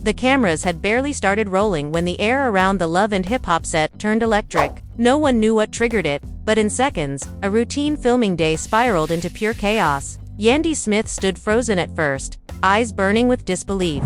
The cameras had barely started rolling when the air around the Love and Hip Hop set turned electric. No one knew what triggered it, but in seconds, a routine filming day spiraled into pure chaos. Yandy Smith stood frozen at first, eyes burning with disbelief,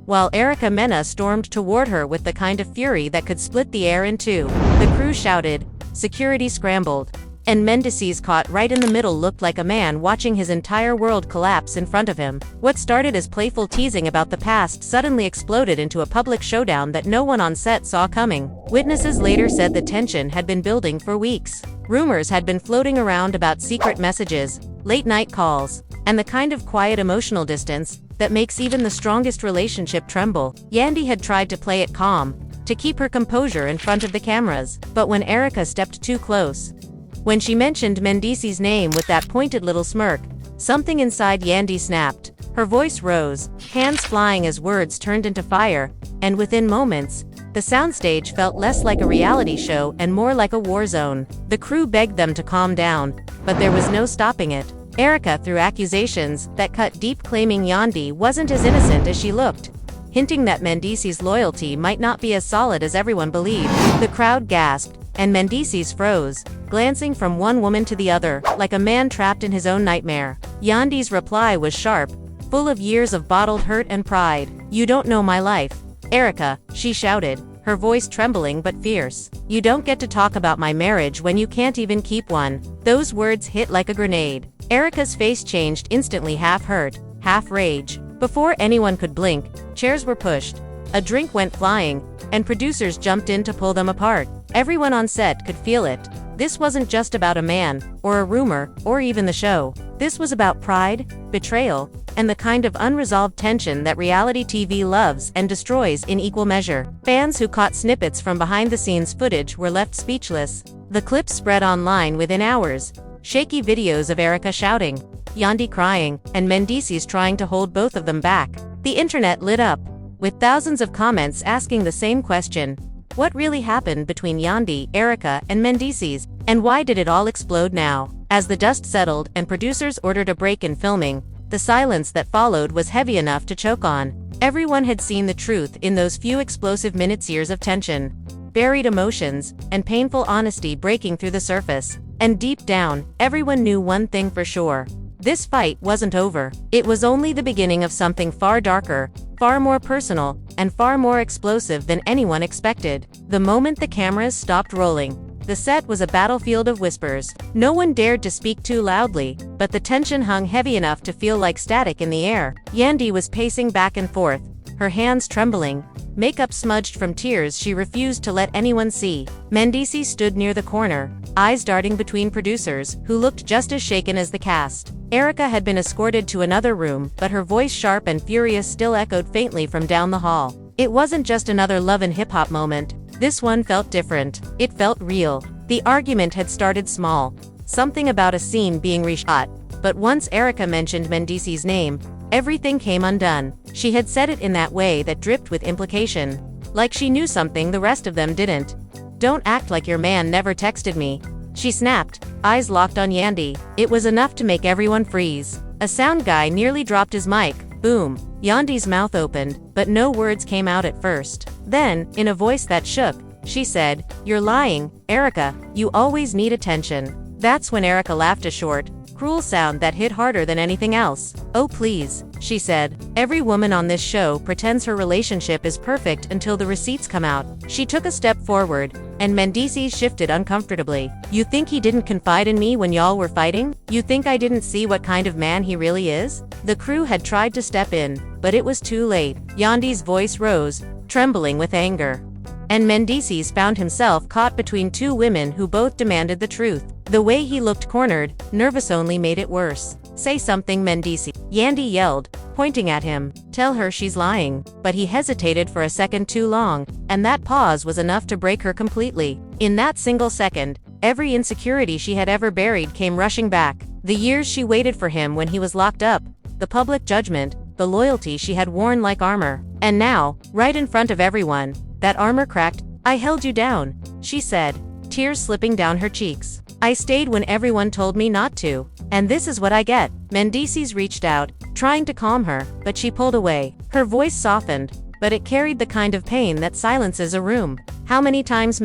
while Erica Mena stormed toward her with the kind of fury that could split the air in two. The crew shouted, security scrambled, and Mendeecees, caught right in the middle, looked like a man watching his entire world collapse in front of him. What started as playful teasing about the past suddenly exploded into a public showdown that no one on set saw coming. Witnesses later said the tension had been building for weeks. Rumors had been floating around about secret messages, late-night calls, and the kind of quiet emotional distance that makes even the strongest relationship tremble. Yandy had tried to play it calm, to keep her composure in front of the cameras, but when Erica stepped too close, when she mentioned Mendeecees' name with that pointed little smirk, something inside Yandy snapped. Her voice rose, hands flying as words turned into fire, and within moments, the soundstage felt less like a reality show and more like a war zone. The crew begged them to calm down, but there was no stopping it. Erica threw accusations that cut deep, claiming Yandy wasn't as innocent as she looked, hinting that Mendeecees' loyalty might not be as solid as everyone believed. The crowd gasped, and Mendeecees froze, glancing from one woman to the other, like a man trapped in his own nightmare. Yandy's reply was sharp, full of years of bottled hurt and pride. "You don't know my life, Erica," she shouted, her voice trembling but fierce. "You don't get to talk about my marriage when you can't even keep one." Those words hit like a grenade. Erica's face changed instantly, half hurt, half rage. Before anyone could blink, chairs were pushed, a drink went flying, and producers jumped in to pull them apart. Everyone on set could feel it. This wasn't just about a man, or a rumor, or even the show. This was about pride, betrayal, and the kind of unresolved tension that reality TV loves and destroys in equal measure. Fans who caught snippets from behind-the-scenes footage were left speechless. The clips spread online within hours. Shaky videos of Erica shouting, Yandy crying, and Mendeecees trying to hold both of them back. The internet lit up, with thousands of comments asking the same question. What really happened between Yandy, Erica, and Mendeecees, and why did it all explode now? As the dust settled and producers ordered a break in filming, the silence that followed was heavy enough to choke on. Everyone had seen the truth in those few explosive minutes, years of tension, buried emotions, and painful honesty breaking through the surface. And deep down, everyone knew one thing for sure. This fight wasn't over. It was only the beginning of something far darker, far more personal, and far more explosive than anyone expected. The moment the cameras stopped rolling, the set was a battlefield of whispers. No one dared to speak too loudly, but the tension hung heavy enough to feel like static in the air. Yandy was pacing back and forth, her hands trembling, makeup smudged from tears she refused to let anyone see. Mendeecees stood near the corner, eyes darting between producers, who looked just as shaken as the cast. Erica had been escorted to another room, but her voice, sharp and furious, still echoed faintly from down the hall. It wasn't just another Love and Hip Hop moment. This one felt different. It felt real. The argument had started small, something about a scene being reshot, but once Erica mentioned Mendeecees' name, everything came undone. She had said it in that way that dripped with implication, like she knew something the rest of them didn't. "Don't act like your man never texted me," she snapped, eyes locked on Yandy. It was enough to make everyone freeze. A sound guy nearly dropped his mic. Boom. Yandy's mouth opened, but no words came out at first. Then, in a voice that shook, she said, "You're lying, Erica. You always need attention." That's when Erica laughed, a short, cruel sound that hit harder than anything else. "Oh please," she said. "Every woman on this show pretends her relationship is perfect until the receipts come out." She took a step forward, and Mendeecees shifted uncomfortably. "You think he didn't confide in me when y'all were fighting? You think I didn't see what kind of man he really is?" The crew had tried to step in, but it was too late. Yandy's voice rose, trembling with anger. And Mendeecees found himself caught between two women who both demanded the truth. The way he looked cornered, nervous, only made it worse. "Say something, Mendeecees," Yandy yelled, pointing at him. "Tell her she's lying." But he hesitated for a second too long, and that pause was enough to break her completely. In that single second, every insecurity she had ever buried came rushing back. The years she waited for him when he was locked up, the public judgment, the loyalty she had worn like armor. And now, right in front of everyone, that armor cracked. "I held you down," she said, tears slipping down her cheeks. "I stayed when everyone told me not to. And this is what I get." Mendeecees reached out, trying to calm her, but she pulled away. Her voice softened, but it carried the kind of pain that silences a room. How many times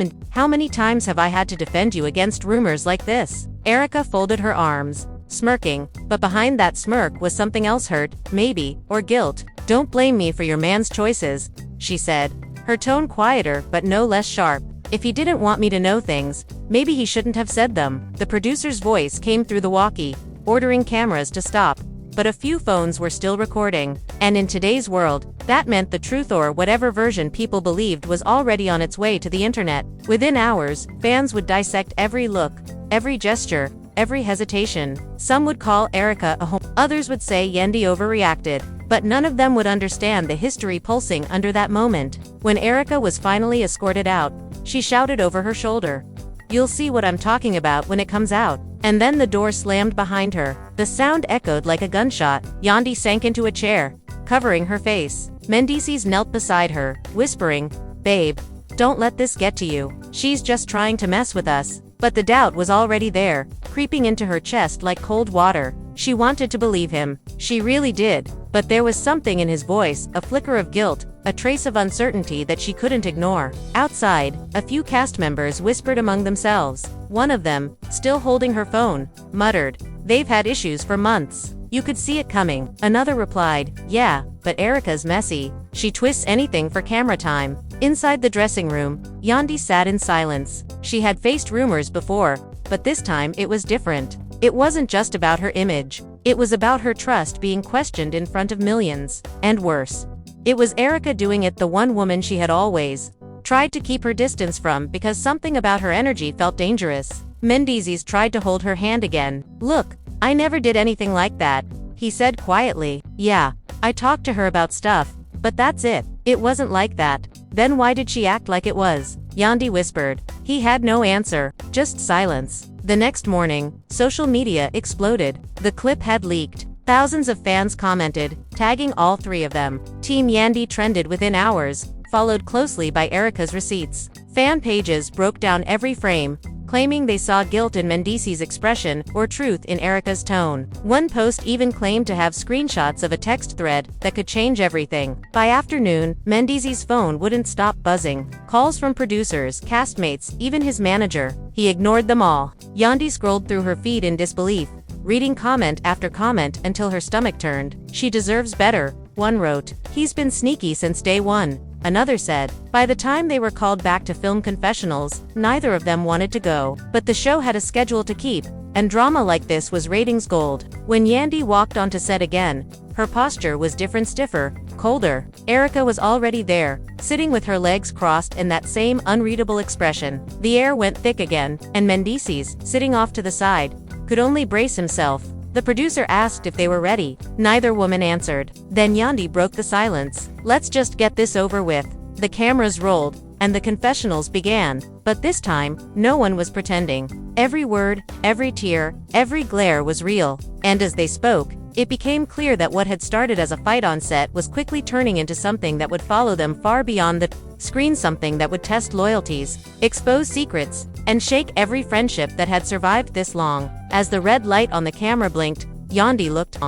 have I had to defend you against rumors like this? Erica folded her arms, smirking, but behind that smirk was something else, hurt, maybe, or guilt. Don't blame me for your man's choices, she said, her tone quieter but no less sharp. If he didn't want me to know things, maybe he shouldn't have said them. The producer's voice came through the walkie, ordering cameras to stop. But a few phones were still recording, and in today's world, that meant the truth, or whatever version people believed, was already on its way to the internet. Within hours, fans would dissect every look, every gesture, every hesitation. Some would call Erica a others would say Yandy overreacted, but none of them would understand the history pulsing under that moment. When Erica was finally escorted out, she shouted over her shoulder, "You'll see what I'm talking about when it comes out." And then the door slammed behind her. The sound echoed like a gunshot. Yandy sank into a chair, covering her face. Mendeecees knelt beside her, whispering, "Babe, don't let this get to you. She's just trying to mess with us." But the doubt was already there, creeping into her chest like cold water. She wanted to believe him. She really did. But there was something in his voice, a flicker of guilt, a trace of uncertainty that she couldn't ignore. Outside, a few cast members whispered among themselves. One of them, still holding her phone, muttered, "They've had issues for months. You could see it coming." Another replied, "Yeah, but Erica's messy. She twists anything for camera time." Inside the dressing room, Yandy sat in silence. She had faced rumors before, but this time it was different. It wasn't just about her image. It was about her trust being questioned in front of millions. And worse, it was Erica doing it, the one woman she had always tried to keep her distance from because something about her energy felt dangerous. Mendeecees tried to hold her hand again. "Look, I never did anything like that," he said quietly. "Yeah, I talked to her about stuff, but that's it. It wasn't like that." "Then why did she act like it was?" Yandy whispered. He had no answer, just silence. The next morning, social media exploded. The clip had leaked. Thousands of fans commented, tagging all three of them. Team Yandy trended within hours, followed closely by Erica's receipts. Fan pages broke down every frame, claiming they saw guilt in Mendeecees' expression or truth in Erica's tone. One post even claimed to have screenshots of a text thread that could change everything. By afternoon, Mendeecees' phone wouldn't stop buzzing. Calls from producers, castmates, even his manager. He ignored them all. Yandy scrolled through her feed in disbelief, reading comment after comment until her stomach turned. "She deserves better," one wrote. "He's been sneaky since day one," another said. By the time they were called back to film confessionals, neither of them wanted to go. But the show had a schedule to keep, and drama like this was ratings gold. When Yandy walked onto set again, her posture was different, stiffer, colder. Erica was already there, sitting with her legs crossed and that same unreadable expression. The air went thick again, and Mendeecees, sitting off to the side, could only brace himself. The producer asked if they were ready. Neither woman answered. Then Yandy broke the silence. "Let's just get this over with." The cameras rolled, and the confessionals began. But this time, no one was pretending. Every word, every tear, every glare was real. And as they spoke, it became clear that what had started as a fight on set was quickly turning into something that would follow them far beyond the screen, something that would test loyalties, expose secrets, and shake every friendship that had survived this long. As the red light on the camera blinked, Yandy looked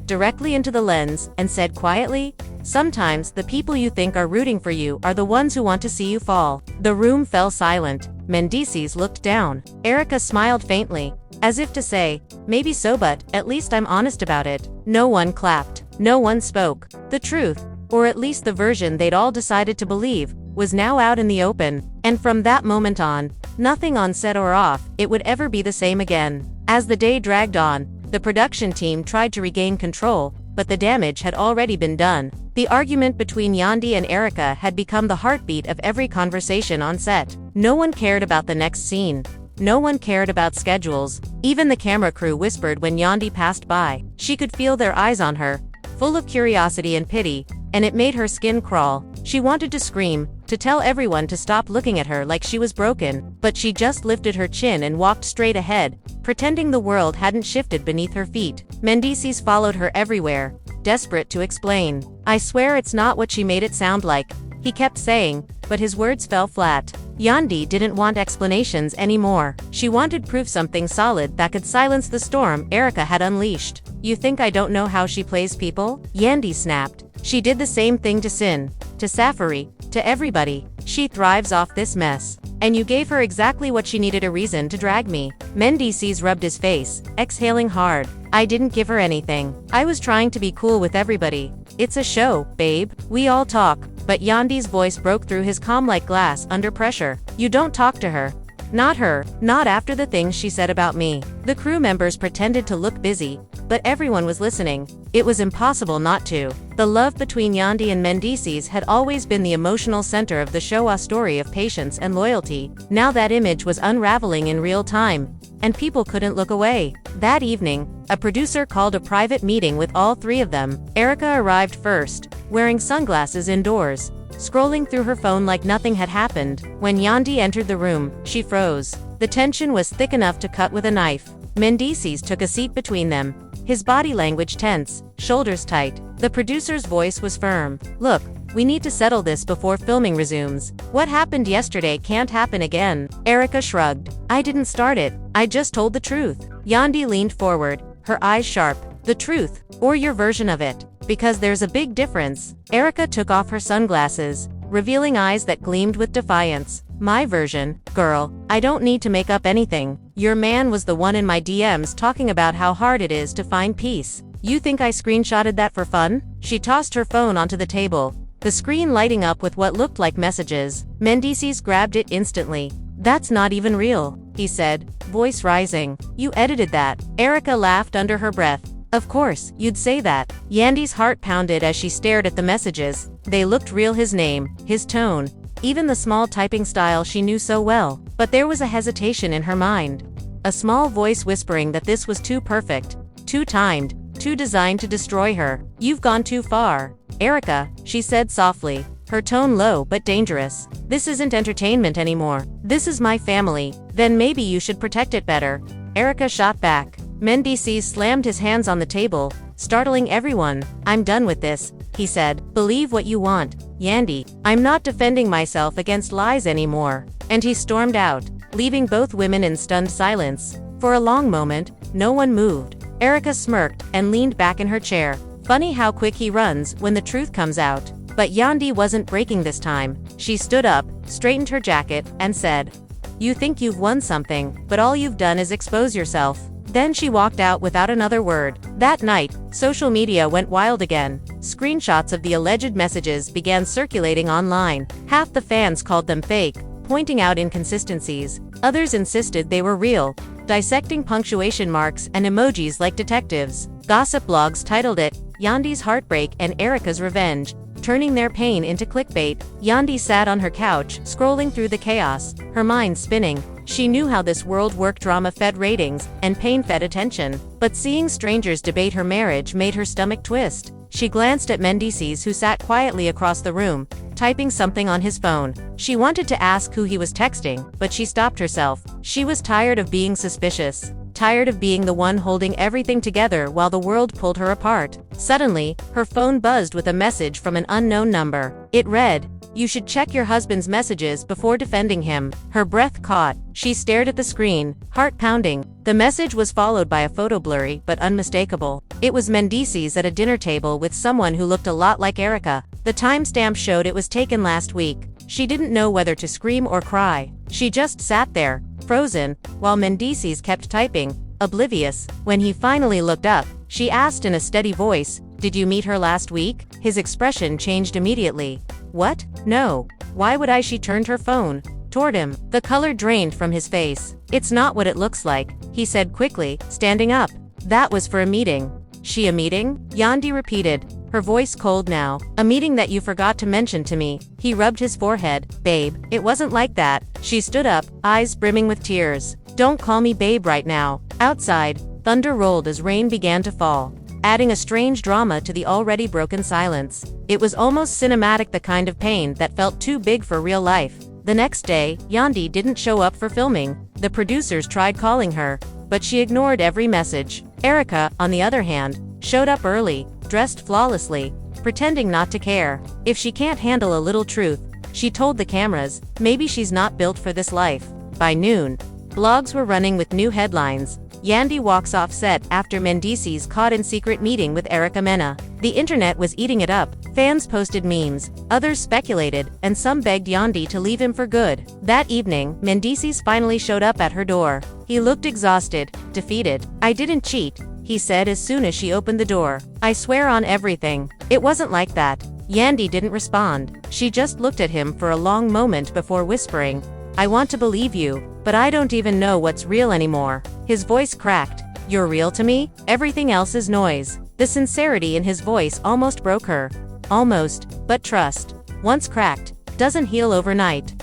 directly into the lens and said quietly, "Sometimes the people you think are rooting for you are the ones who want to see you fall." The room fell silent. Mendeecees looked down. Erica smiled faintly, as if to say, "Maybe so, but at least I'm honest about it." No one clapped. No one spoke. The truth, or at least the version they'd all decided to believe, was now out in the open. And from that moment on, nothing on set or off, it would ever be the same again. As the day dragged on, the production team tried to regain control, but the damage had already been done. The argument between Yandy and Erica had become the heartbeat of every conversation on set. No one cared about the next scene. No one cared about schedules. Even the camera crew whispered when Yandy passed by. She could feel their eyes on her, full of curiosity and pity, and it made her skin crawl. She wanted to scream, to tell everyone to stop looking at her like she was broken, but she just lifted her chin and walked straight ahead, pretending the world hadn't shifted beneath her feet. Mendeecees followed her everywhere, desperate to explain. "I swear it's not what she made it sound like," he kept saying, but his words fell flat. Yandy didn't want explanations anymore. She wanted proof, something solid that could silence the storm Erica had unleashed. You think I don't know how she plays people? Yandy snapped. She did the same thing to Sin, to Safari, to everybody. She thrives off this mess. And you gave her exactly what she needed, a reason to drag me. Mendeecees rubbed his face, exhaling hard. I didn't give her anything. I was trying to be cool with everybody. It's a show, babe. We all talk. But Yandy's voice broke through his calm like glass under pressure. You don't talk to her. Not her, not after the things she said about me. The crew members pretended to look busy, but everyone was listening. It was impossible not to. The love between Yandy and Mendeecees had always been the emotional center of the show, a story of patience and loyalty. Now that image was unraveling in real time, and people couldn't look away. That evening, a producer called a private meeting with all three of them. Erica arrived first, wearing sunglasses indoors, scrolling through her phone like nothing had happened. When Yandy entered the room, she froze. The tension was thick enough to cut with a knife. Mendeecees took a seat between them, his body language tense, shoulders tight. The producer's voice was firm. Look, we need to settle this before filming resumes. What happened yesterday can't happen again. Erica shrugged. I didn't start it. I just told the truth. Yandy leaned forward, her eyes sharp. The truth, or your version of it. Because there's a big difference. Erica took off her sunglasses, revealing eyes that gleamed with defiance. My version, girl, I don't need to make up anything. Your man was the one in my DMs talking about how hard it is to find peace. You think I screenshotted that for fun? She tossed her phone onto the table, the screen lighting up with what looked like messages. Mendeecees grabbed it instantly. That's not even real, he said, voice rising. You edited that. Erica laughed under her breath. Of course, you'd say that. Yandy's heart pounded as she stared at the messages. They looked real, his name, his tone, even the small typing style she knew so well. But there was a hesitation in her mind. A small voice whispering that this was too perfect, too timed, too designed to destroy her. You've gone too far. Erica, she said softly, her tone low but dangerous. This isn't entertainment anymore. This is my family. Then maybe you should protect it better. Erica shot back. Mendeecees slammed his hands on the table, startling everyone. I'm done with this, he said. Believe what you want, Yandy. I'm not defending myself against lies anymore. And he stormed out, leaving both women in stunned silence. For a long moment, no one moved. Erica smirked and leaned back in her chair. Funny how quick he runs when the truth comes out. But Yandy wasn't breaking this time. She stood up, straightened her jacket, and said, You think you've won something, but all you've done is expose yourself. Then she walked out without another word. That night, social media went wild again. Screenshots of the alleged messages began circulating online. Half the fans called them fake, pointing out inconsistencies. Others insisted they were real, dissecting punctuation marks and emojis like detectives. Gossip blogs titled it, Yandy's Heartbreak and Erica's Revenge, turning their pain into clickbait. Yandy sat on her couch, scrolling through the chaos, her mind spinning. She knew how this world worked. Drama fed ratings, and pain fed attention. But seeing strangers debate her marriage made her stomach twist. She glanced at Mendeecees, who sat quietly across the room, typing something on his phone. She wanted to ask who he was texting, but she stopped herself. She was tired of being suspicious. Tired of being the one holding everything together while the world pulled her apart. Suddenly, her phone buzzed with a message from an unknown number. It read, You should check your husband's messages before defending him. Her breath caught. She stared at the screen, heart pounding. The message was followed by a photo, blurry but unmistakable. It was Mendeecees at a dinner table with someone who looked a lot like Erica. The timestamp showed it was taken last week. She didn't know whether to scream or cry. She just sat there, frozen, while Mendeecees kept typing, oblivious. When he finally looked up, she asked in a steady voice, Did you meet her last week? His expression changed immediately. What? No. Why would I? She turned her phone toward him. The color drained from his face. It's not what it looks like, he said quickly, standing up. That was for a meeting. She a meeting? Yandy repeated, her voice cold now. A meeting that you forgot to mention to me. He rubbed his forehead. Babe, it wasn't like that. She stood up, eyes brimming with tears. Don't call me babe right now. Outside, thunder rolled as rain began to fall, adding a strange drama to the already broken silence. It was almost cinematic, the kind of pain that felt too big for real life. The next day, Yandy didn't show up for filming. The producers tried calling her, but she ignored every message. Erica, on the other hand, showed up early, dressed flawlessly, pretending not to care. If she can't handle a little truth, she told the cameras, maybe she's not built for this life. By noon, blogs were running with new headlines. Yandy walks off set after Mendeecees caught in secret meeting with Erica Mena. The internet was eating it up. Fans posted memes, others speculated, and some begged Yandy to leave him for good. That evening, Mendeecees finally showed up at her door. He looked exhausted, defeated. "I didn't cheat," he said as soon as she opened the door. "I swear on everything. It wasn't like that." Yandy didn't respond. She just looked at him for a long moment before whispering, "I want to believe you, but I don't even know what's real anymore." His voice cracked. "You're real to me? Everything else is noise." The sincerity in his voice almost broke her. Almost, but trust, once cracked, doesn't heal overnight.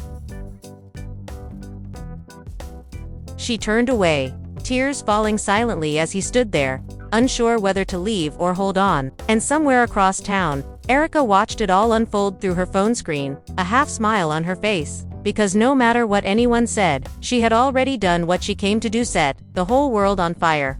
She turned away, tears falling silently as he stood there, unsure whether to leave or hold on. And somewhere across town, Erica watched it all unfold through her phone screen, a half smile on her face. Because no matter what anyone said, she had already done what she came to do: set the whole world on fire.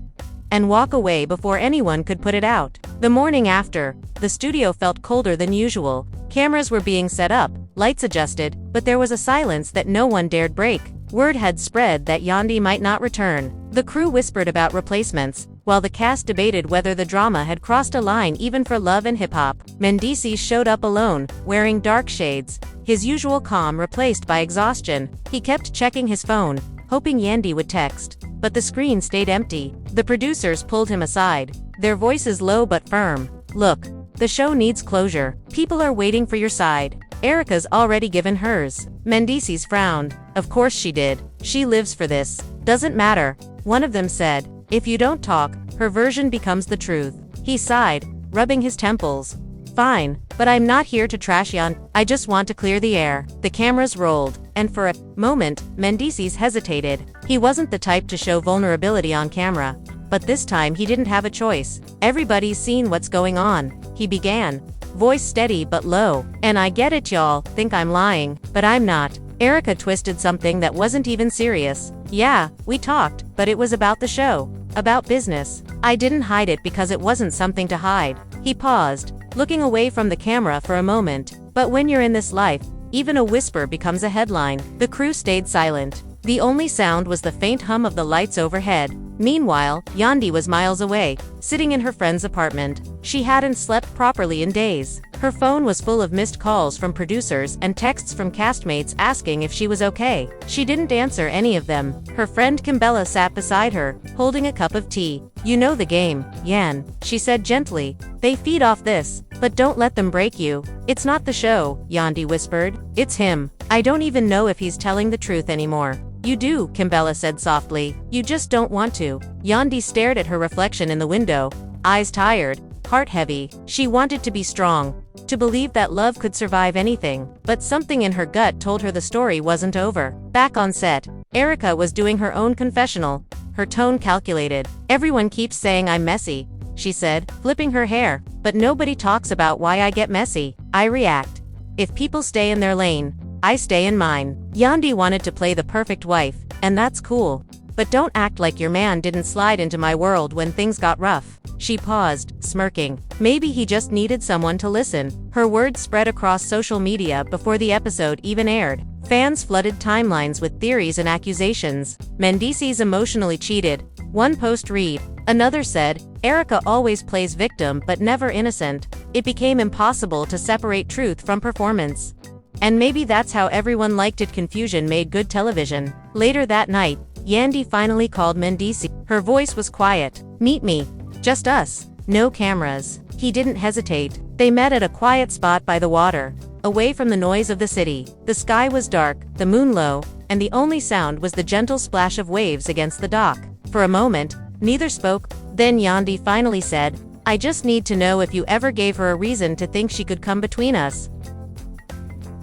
And walk away before anyone could put it out. The morning after, the studio felt colder than usual. Cameras were being set up, lights adjusted, but there was a silence that no one dared break. Word had spread that Yandy might not return. The crew whispered about replacements, while the cast debated whether the drama had crossed a line even for love and hip-hop. Mendeecees showed up alone, wearing dark shades, his usual calm replaced by exhaustion. He kept checking his phone, hoping Yandy would text, but the screen stayed empty. The producers pulled him aside, their voices low but firm. "Look, the show needs closure. People are waiting for your side. Erica's already given hers." Mendeecees frowned. "Of course she did. She lives for this." "Doesn't matter," one of them said. "If you don't talk, her version becomes the truth." He sighed, rubbing his temples. "Fine, but I'm not here to trash Yandy. I just want to clear the air." The cameras rolled, and for a moment, Mendeecees hesitated. He wasn't the type to show vulnerability on camera. But this time he didn't have a choice. "Everybody's seen what's going on," he began, voice steady but low. "And I get it, y'all think I'm lying, but I'm not." Erica twisted something that wasn't even serious. "Yeah, we talked, but it was about the show. About business. I didn't hide it because it wasn't something to hide." He paused, looking away from the camera for a moment. "But when you're in this life, even a whisper becomes a headline." The crew stayed silent. The only sound was the faint hum of the lights overhead. Meanwhile, Yandy was miles away, sitting in her friend's apartment. She hadn't slept properly in days. Her phone was full of missed calls from producers and texts from castmates asking if she was okay. She didn't answer any of them. Her friend Kimbella sat beside her, holding a cup of tea. "You know the game, Yan," she said gently. "They feed off this, but don't let them break you." "It's not the show," Yandy whispered. "It's him. I don't even know if he's telling the truth anymore." "You do," Kimbella said softly. "You just don't want to." Yandy stared at her reflection in the window, eyes tired, heart heavy. She wanted to be strong, to believe that love could survive anything, but something in her gut told her the story wasn't over. Back on set, Erica was doing her own confessional, her tone calculated. "Everyone keeps saying I'm messy," she said, flipping her hair, "but nobody talks about why I get messy. I react. If people stay in their lane, I stay in mine." Yandy wanted to play the perfect wife, and that's cool. "But don't act like your man didn't slide into my world when things got rough." She paused, smirking. Maybe he just needed someone to listen. Her words spread across social media before the episode even aired. Fans flooded timelines with theories and accusations. "Mendeecees emotionally cheated," one post read. Another said, "Erica always plays victim but never innocent." It became impossible to separate truth from performance. And maybe that's how everyone liked it. Confusion made good television. Later that night, Yandy finally called Mendeecees. Her voice was quiet. "Meet me. Just us. No cameras." He didn't hesitate. They met at a quiet spot by the water, away from the noise of the city. The sky was dark, the moon low, and the only sound was the gentle splash of waves against the dock. For a moment, neither spoke. Then Yandy finally said, "I just need to know if you ever gave her a reason to think she could come between us."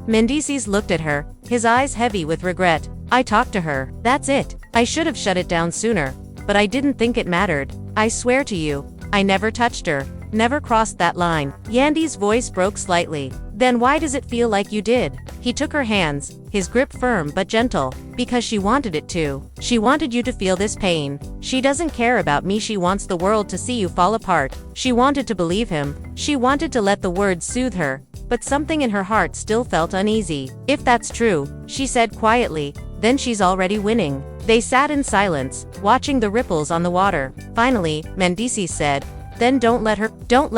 Mendeecees looked at her, his eyes heavy with regret. "I talked to her. That's it. I should have shut it down sooner, but I didn't think it mattered. I swear to you, I never touched her. Never crossed that line." Yandy's voice broke slightly. "Then why does it feel like you did?" He took her hands, his grip firm but gentle. "Because she wanted it to. She wanted you to feel this pain. She doesn't care about me. She wants the world to see you fall apart." She wanted to believe him. She wanted to let the words soothe her. But something in her heart still felt uneasy. "If that's true," she said quietly, "then she's already winning." They sat in silence, watching the ripples on the water. Finally, Mendeecees said, "Then don't let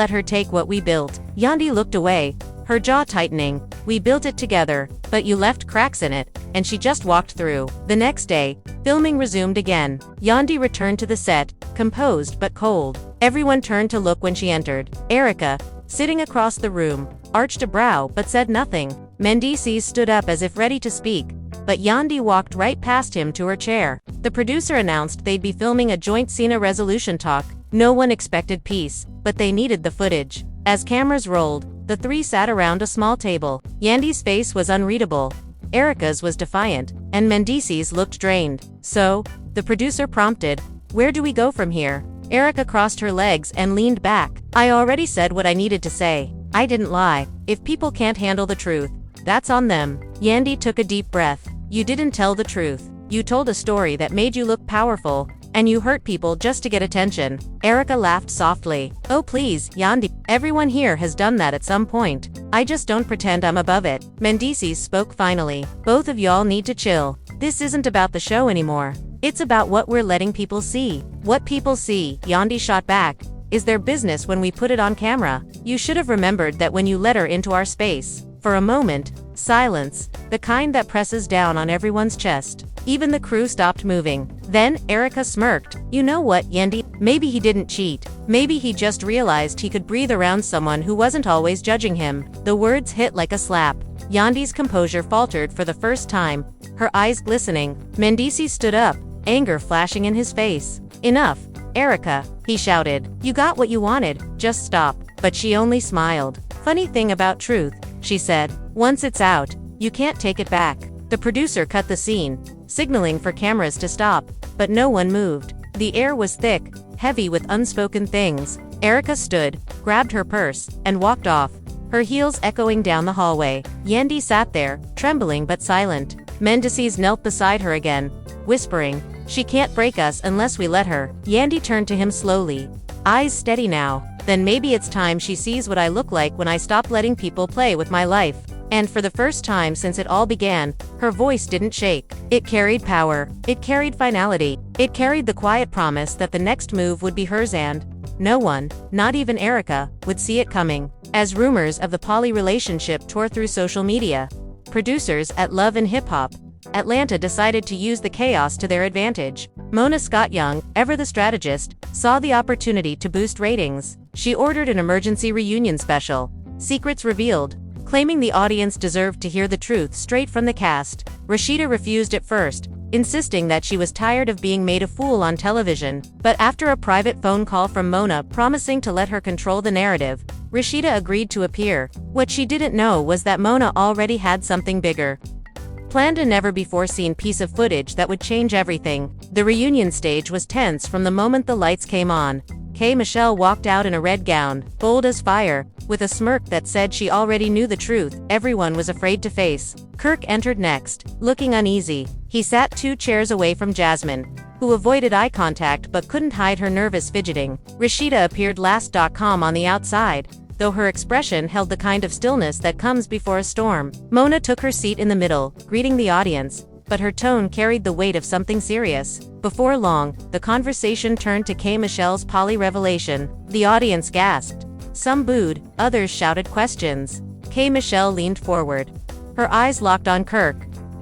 her take what we built." Yandy looked away, her jaw tightening. "We built it together, but you left cracks in it, and she just walked through." The next day, filming resumed again. Yandy returned to the set, composed but cold. Everyone turned to look when she entered. Erica, sitting across the room, arched a brow but said nothing. Mendeecees stood up as if ready to speak, but Yandy walked right past him to her chair. The producer announced they'd be filming a joint scene resolution talk. No one expected peace, but they needed the footage. As cameras rolled, the three sat around a small table. Yandy's face was unreadable, Erica's was defiant, and Mendeecees looked drained. "So," the producer prompted, "where do we go from here?" Erica crossed her legs and leaned back. "I already said what I needed to say. I didn't lie. If people can't handle the truth, that's on them." Yandy took a deep breath. "You didn't tell the truth. You told a story that made you look powerful, and you hurt people just to get attention." Erica laughed softly. "Oh please, Yandy. Everyone here has done that at some point. I just don't pretend I'm above it." Mendeecees spoke finally. "Both of y'all need to chill. This isn't about the show anymore. It's about what we're letting people see." "What people see," Yandy shot back, "is their business when we put it on camera. You should have remembered that when you let her into our space." For a moment, silence, the kind that presses down on everyone's chest. Even the crew stopped moving. Then, Erica smirked. "You know what, Yandy? Maybe he didn't cheat. Maybe he just realized he could breathe around someone who wasn't always judging him." The words hit like a slap. Yandy's composure faltered for the first time, her eyes glistening. Mendeecees stood up, anger flashing in his face. "Enough, Erica," he shouted. "You got what you wanted, just stop." But she only smiled. "Funny thing about truth," she said. "Once it's out, you can't take it back." The producer cut the scene, signaling for cameras to stop, but no one moved. The air was thick, heavy with unspoken things. Erica stood, grabbed her purse, and walked off, her heels echoing down the hallway. Yandy sat there, trembling but silent. Mendeecees knelt beside her again, whispering, "She can't break us unless we let her." Yandy turned to him slowly, eyes steady now. "Then maybe it's time she sees what I look like when I stop letting people play with my life." And for the first time since it all began, her voice didn't shake. It carried power. It carried finality. It carried the quiet promise that the next move would be hers, and no one, not even Erica, would see it coming. As rumors of the poly relationship tore through social media, producers at Love and Hip Hop Atlanta decided to use the chaos to their advantage. Mona Scott Young, ever the strategist, saw the opportunity to boost ratings. She ordered an emergency reunion special, Secrets Revealed, claiming the audience deserved to hear the truth straight from the cast. Rashida refused at first, insisting that she was tired of being made a fool on television. But after a private phone call from Mona promising to let her control the narrative, Rashida agreed to appear. What she didn't know was that Mona already had something bigger planned, a never-before-seen piece of footage that would change everything. The reunion stage was tense from the moment the lights came on. K. Michelle walked out in a red gown, bold as fire, with a smirk that said she already knew the truth everyone was afraid to face. Kirk entered next, looking uneasy. He sat 2 chairs away from Jasmine, who avoided eye contact but couldn't hide her nervous fidgeting. Rashida appeared last. On the outside, though her expression held the kind of stillness that comes before a storm. Mona took her seat in the middle, greeting the audience, but her tone carried the weight of something serious. Before long, the conversation turned to K. Michelle's poly revelation. The audience gasped. Some booed, others shouted questions. K. Michelle leaned forward, her eyes locked on Kirk.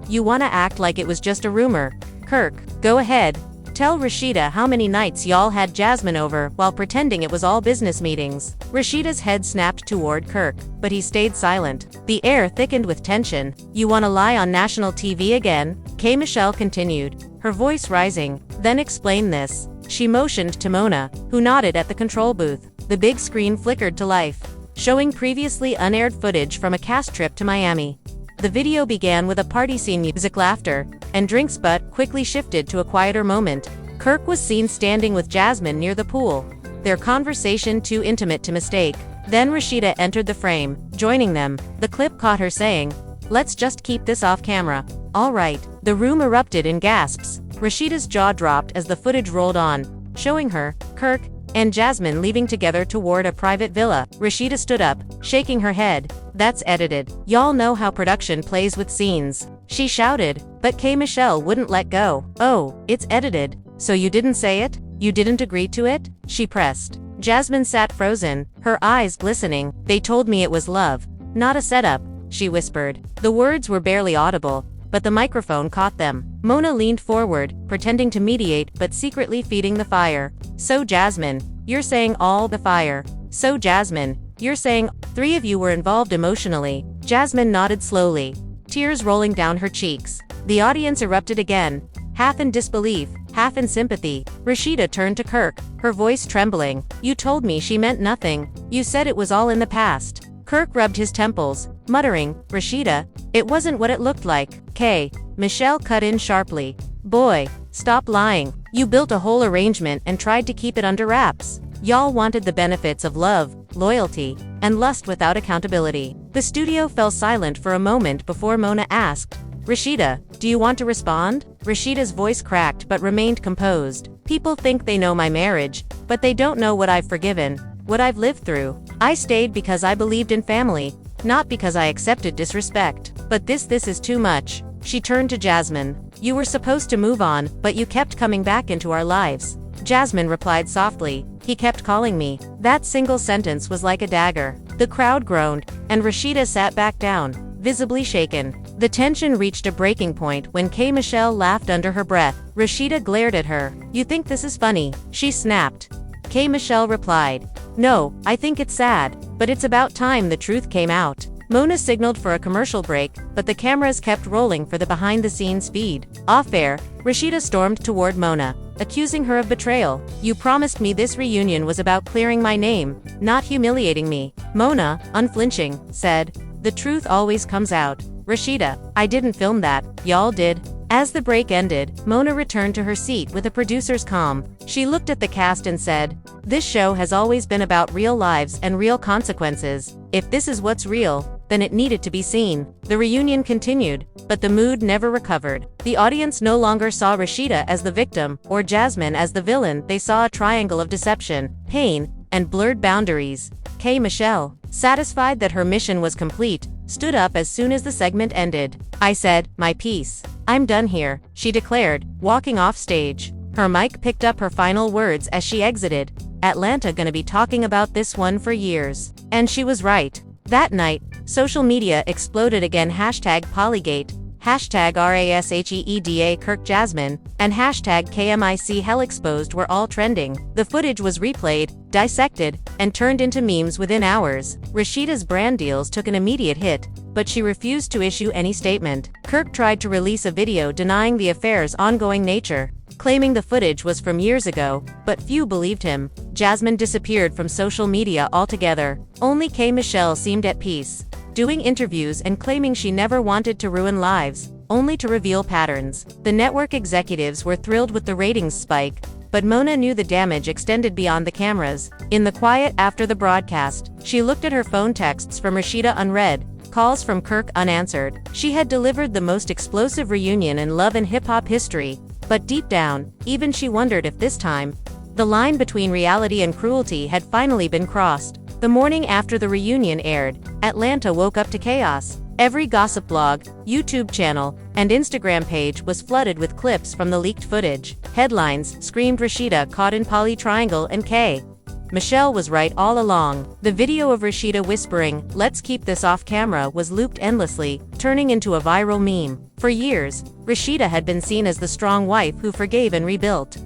"You wanna act like it was just a rumor? Kirk, go ahead. Tell Rashida how many nights y'all had Jasmine over while pretending it was all business meetings." Rashida's head snapped toward Kirk, but he stayed silent. The air thickened with tension. "You wanna lie on national TV again?" K. Michelle continued, her voice rising. "Then explain this." She motioned to Mona, who nodded at the control booth. The big screen flickered to life, showing previously unaired footage from a cast trip to Miami. The video began with a party scene, music, laughter, and drinks, but quickly shifted to a quieter moment. Kirk was seen standing with Jasmine near the pool, their conversation too intimate to mistake. Then Rashida entered the frame, joining them. The clip caught her saying, "Let's just keep this off camera." "All right." The room erupted in gasps. Rashida's jaw dropped as the footage rolled on, showing her, Kirk, and Jasmine leaving together toward a private villa. Rashida stood up, shaking her head. That's edited. Y'all know how production plays with scenes. She shouted, but K. Michelle wouldn't let go. Oh, it's edited. So you didn't say it? You didn't agree to it? She pressed. Jasmine sat frozen, her eyes glistening. They told me it was love, not a setup, she whispered. The words were barely audible, but the microphone caught them. Mona leaned forward, pretending to mediate but secretly feeding the fire. So Jasmine, you're saying all the fire. So Jasmine, you're saying 3 of you were involved emotionally. Jasmine nodded slowly, tears rolling down her cheeks. The audience erupted again, half in disbelief, half in sympathy. Rashida turned to Kirk, her voice trembling. You told me she meant nothing. You said it was all in the past. Kirk rubbed his temples, muttering, Rashida, it wasn't what it looked like. K. Michelle cut in sharply. Boy, stop lying. You built a whole arrangement and tried to keep it under wraps. Y'all wanted the benefits of love, loyalty, and lust without accountability. The studio fell silent for a moment before Mona asked, Rashida, do you want to respond? Rashida's voice cracked but remained composed. People think they know my marriage, but they don't know what I've forgiven, what I've lived through. I stayed because I believed in family, not because I accepted disrespect. But this is too much. She turned to Jasmine. You were supposed to move on, but you kept coming back into our lives. Jasmine replied softly. He kept calling me. That single sentence was like a dagger. The crowd groaned, and Rashida sat back down, visibly shaken. The tension reached a breaking point when K. Michelle laughed under her breath. Rashida glared at her. You think this is funny? She snapped. K. Michelle replied. No, I think it's sad, but it's about time the truth came out. Mona signaled for a commercial break, but the cameras kept rolling for the behind-the-scenes feed. Off-air, Rashida stormed toward Mona, accusing her of betrayal. You promised me this reunion was about clearing my name, not humiliating me. Mona, unflinching, said, the truth always comes out. Rashida, I didn't film that, y'all did. As the break ended, Mona returned to her seat with a producer's calm. She looked at the cast and said, this show has always been about real lives and real consequences. If this is what's real, then it needed to be seen. The reunion continued, but the mood never recovered. The audience no longer saw Rashida as the victim, or Jasmine as the villain. They saw a triangle of deception, pain, and blurred boundaries. K. Michelle, satisfied that her mission was complete, stood up as soon as the segment ended. I said, my piece. I'm done here, she declared, walking off stage. Her mic picked up her final words as she exited. Atlanta gonna be talking about this one for years. And she was right. That night, social media exploded again. Hashtag Polygate, hashtag RASHEEDA Kirk Jasmine, and hashtag KMIC Hell Exposed were all trending. The footage was replayed, dissected, and turned into memes within hours. Rashida's brand deals took an immediate hit, but she refused to issue any statement. Kirk tried to release a video denying the affair's ongoing nature, claiming the footage was from years ago, but few believed him. Jasmine disappeared from social media altogether. Only K. Michelle seemed at peace, doing interviews and claiming she never wanted to ruin lives, only to reveal patterns. The network executives were thrilled with the ratings spike, but Mona knew the damage extended beyond the cameras. In the quiet after the broadcast, she looked at her phone texts from Rashida unread, calls from Kirk unanswered. She had delivered the most explosive reunion in love and hip-hop history, but deep down, even she wondered if this time, the line between reality and cruelty had finally been crossed. The morning after the reunion aired, Atlanta woke up to chaos. Every gossip blog, YouTube channel, and Instagram page was flooded with clips from the leaked footage. Headlines screamed Rashida caught in poly triangle and K. Michelle was right all along. The video of Rashida whispering, let's keep this off camera, was looped endlessly, turning into a viral meme. For years, Rashida had been seen as the strong wife who forgave and rebuilt.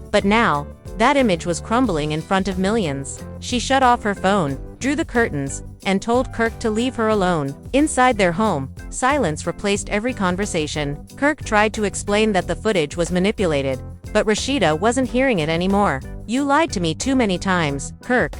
But now, that image was crumbling in front of millions. She shut off her phone, drew the curtains, and told Kirk to leave her alone. Inside their home, silence replaced every conversation. Kirk tried to explain that the footage was manipulated, but Rashida wasn't hearing it anymore. You lied to me too many times, Kirk.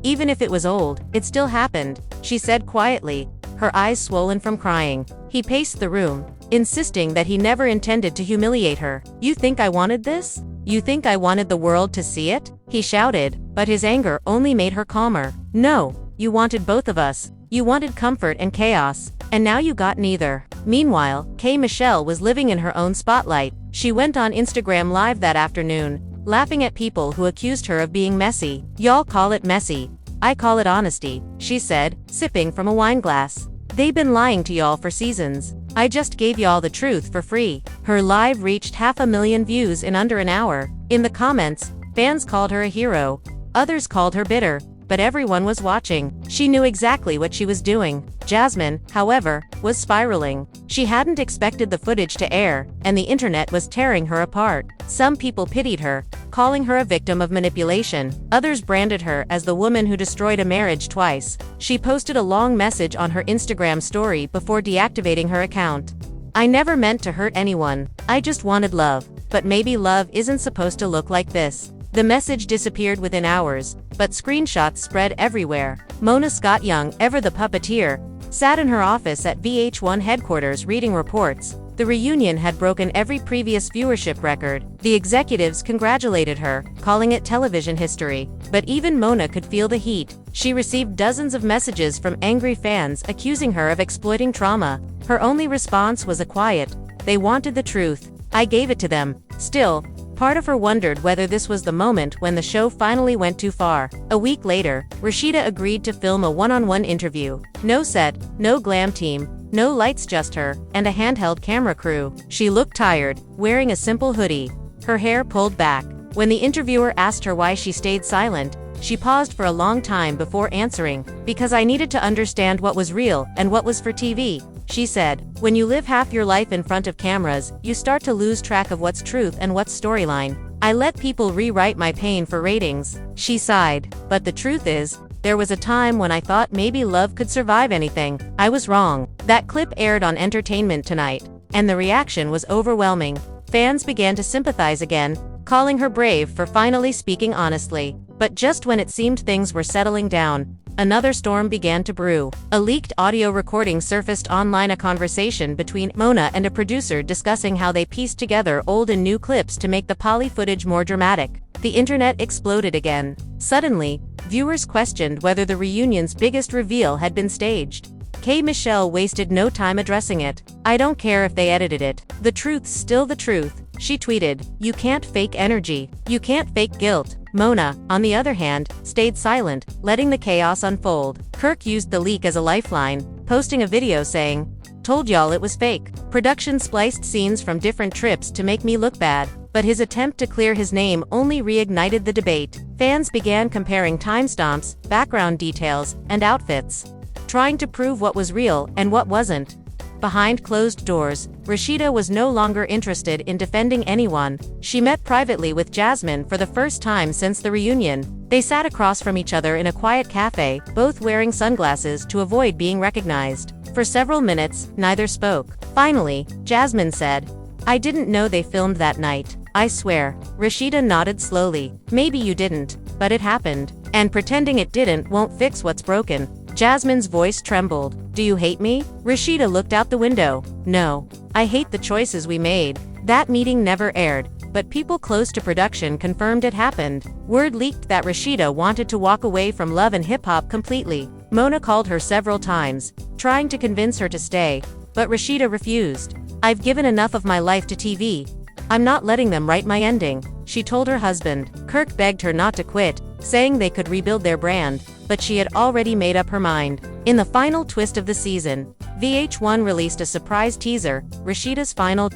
Even if it was old, it still happened, she said quietly, her eyes swollen from crying. He paced the room, insisting that he never intended to humiliate her. You think I wanted this? You think I wanted the world to see it? He shouted, but his anger only made her calmer. No, you wanted both of us. You wanted comfort and chaos, and now you got neither. Meanwhile, K. Michelle was living in her own spotlight. She went on Instagram Live that afternoon, laughing at people who accused her of being messy. Y'all call it messy, I call it honesty, she said, sipping from a wine glass. They've been lying to y'all for seasons. I just gave y'all the truth for free. Her live reached 500,000 views in under an hour. In the comments, fans called her a hero. Others called her bitter, but everyone was watching. She knew exactly what she was doing. Jasmine, however, was spiraling. She hadn't expected the footage to air, and the internet was tearing her apart. Some people pitied her, calling her a victim of manipulation. Others branded her as the woman who destroyed a marriage twice. She posted a long message on her Instagram story before deactivating her account. I never meant to hurt anyone. I just wanted love. But maybe love isn't supposed to look like this. The message disappeared within hours, but screenshots spread everywhere. Mona Scott-Young, ever the puppeteer, sat in her office at VH1 headquarters reading reports. The reunion had broken every previous viewership record. The executives congratulated her, calling it television history. But even Mona could feel the heat. She received dozens of messages from angry fans accusing her of exploiting trauma. Her only response was a quiet, "They wanted the truth. I gave it to them." Still, part of her wondered whether this was the moment when the show finally went too far. A week later, Rashida agreed to film a one-on-one interview. No set, no glam team, no lights, just her, and a handheld camera crew. She looked tired, wearing a simple hoodie, her hair pulled back. When the interviewer asked her why she stayed silent, she paused for a long time before answering, "Because I needed to understand what was real and what was for TV." She said, "When you live half your life in front of cameras, you start to lose track of what's truth and what's storyline. I let people rewrite my pain for ratings." She sighed. "But the truth is, there was a time when I thought maybe love could survive anything. I was wrong." That clip aired on Entertainment Tonight, and the reaction was overwhelming. Fans began to sympathize again, calling her brave for finally speaking honestly. But just when it seemed things were settling down, another storm began to brew. A leaked audio recording surfaced online, a conversation between Mona and a producer discussing how they pieced together old and new clips to make the poly footage more dramatic. The internet exploded again. Suddenly, viewers questioned whether the reunion's biggest reveal had been staged. K. Michelle wasted no time addressing it. "I don't care if they edited it. The truth's still the truth," she tweeted. "You can't fake energy. You can't fake guilt." Mona, on the other hand, stayed silent, letting the chaos unfold. Kirk used the leak as a lifeline, posting a video saying, "Told y'all it was fake. Production spliced scenes from different trips to make me look bad." But his attempt to clear his name only reignited the debate. Fans began comparing timestamps, background details, and outfits, trying to prove what was real and what wasn't. Behind closed doors, Rashida was no longer interested in defending anyone. She met privately with Jasmine for the first time since the reunion. They sat across from each other in a quiet cafe, both wearing sunglasses to avoid being recognized. For several minutes, neither spoke. Finally, Jasmine said, "I didn't know they filmed that night. I swear." Rashida nodded slowly. "Maybe you didn't, but it happened. And pretending it didn't won't fix what's broken." Jasmine's voice trembled. "Do you hate me?" Rashida looked out the window. "No. I hate the choices we made." That meeting never aired, but people close to production confirmed it happened. Word leaked that Rashida wanted to walk away from love and hip-hop completely. Mona called her several times, trying to convince her to stay, but Rashida refused. "I've given enough of my life to TV. I'm not letting them write my ending," she told her husband. Kirk begged her not to quit, saying they could rebuild their brand, but she had already made up her mind. In the final twist of the season, VH1 released a surprise teaser, Rashida's final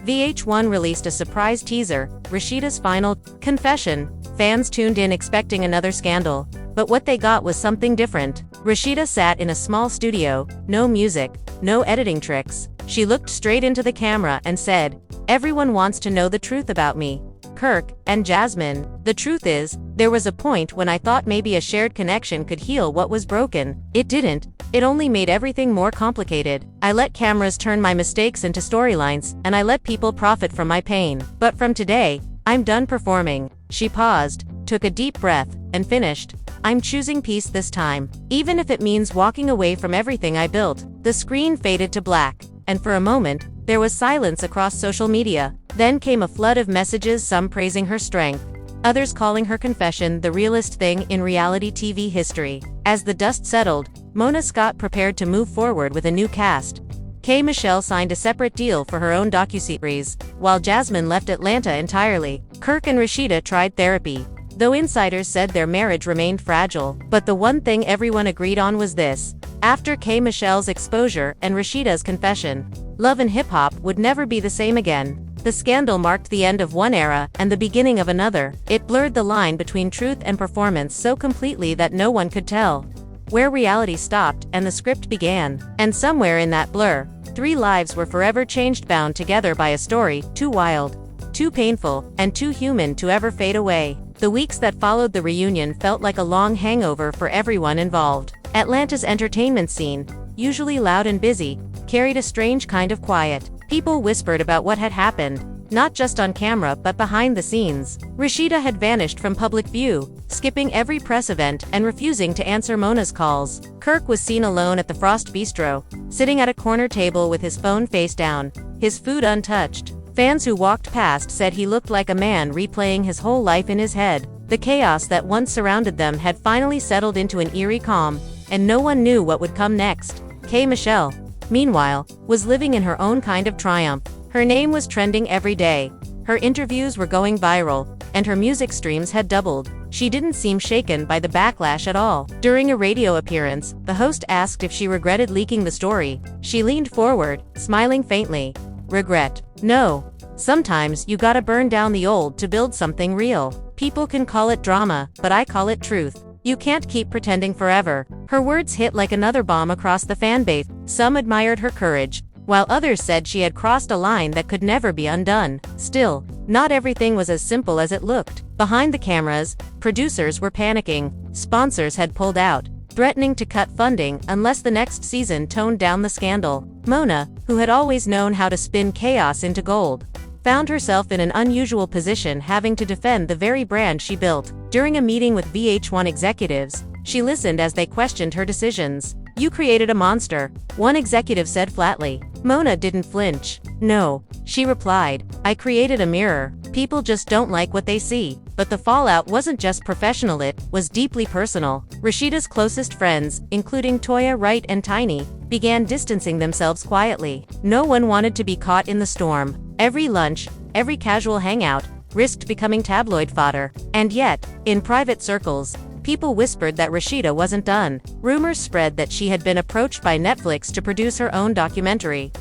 confession. Fans tuned in expecting another scandal, but what they got was something different. Rashida sat in a small studio, no music, no editing tricks. She looked straight into the camera and said, "Everyone wants to know the truth about me. Kirk and Jasmine. The truth is, there was a point when I thought maybe a shared connection could heal what was broken. It didn't. It only made everything more complicated. I let cameras turn my mistakes into storylines, and I let people profit from my pain. But from today, I'm done performing." She paused, took a deep breath, and finished, "I'm choosing peace this time. Even if it means walking away from everything I built." The screen faded to black, and for a moment, there was silence across social media. Then came a flood of messages, some praising her strength, others calling her confession the realest thing in reality TV history. As the dust settled, Mona Scott prepared to move forward with a new cast. K. Michelle signed a separate deal for her own docuseries, while Jasmine left Atlanta entirely. Kirk and Rashida tried therapy, though insiders said their marriage remained fragile. But the one thing everyone agreed on was this. After K. Michelle's exposure and Rashida's confession, love and hip-hop would never be the same again. The scandal marked the end of one era and the beginning of another. It blurred the line between truth and performance so completely that no one could tell where reality stopped and the script began. And somewhere in that blur, 3 lives were forever changed, bound together by a story too wild, too painful, and too human to ever fade away. The weeks that followed the reunion felt like a long hangover for everyone involved. Atlanta's entertainment scene, usually loud and busy, carried a strange kind of quiet. People whispered about what had happened, not just on camera but behind the scenes. Rashida had vanished from public view, skipping every press event and refusing to answer Mona's calls. Kirk was seen alone at the Frost Bistro, sitting at a corner table with his phone face down, his food untouched. Fans who walked past said he looked like a man replaying his whole life in his head. The chaos that once surrounded them had finally settled into an eerie calm, and no one knew what would come next. K. Michelle, meanwhile, was living in her own kind of triumph. Her name was trending every day. Her interviews were going viral, and her music streams had doubled. She didn't seem shaken by the backlash at all. During a radio appearance, the host asked if she regretted leaking the story. She leaned forward, smiling faintly. Regret? No. Sometimes you gotta burn down the old to build something real. People can call it drama, but I call it truth. You can't keep pretending forever. Her words hit like another bomb across the fanbase. Some admired her courage, while others said she had crossed a line that could never be undone. Still, not everything was as simple as it looked. Behind the cameras, producers were panicking. Sponsors had pulled out, threatening to cut funding unless the next season toned down the scandal. Mona, who had always known how to spin chaos into gold, found herself in an unusual position, having to defend the very brand she built. During a meeting with VH1 executives, she listened as they questioned her decisions. "You created a monster," one executive said flatly. Mona didn't flinch. "No," she replied, "I created a mirror. People just don't like what they see." But the fallout wasn't just professional, it was deeply personal. Rashida's closest friends, including Toya, Wright, and Tiny, began distancing themselves quietly. No one wanted to be caught in the storm. Every lunch, every casual hangout, risked becoming tabloid fodder. And yet, in private circles, people whispered that Rashida wasn't done. Rumors spread that she had been approached by Netflix to produce her own documentary,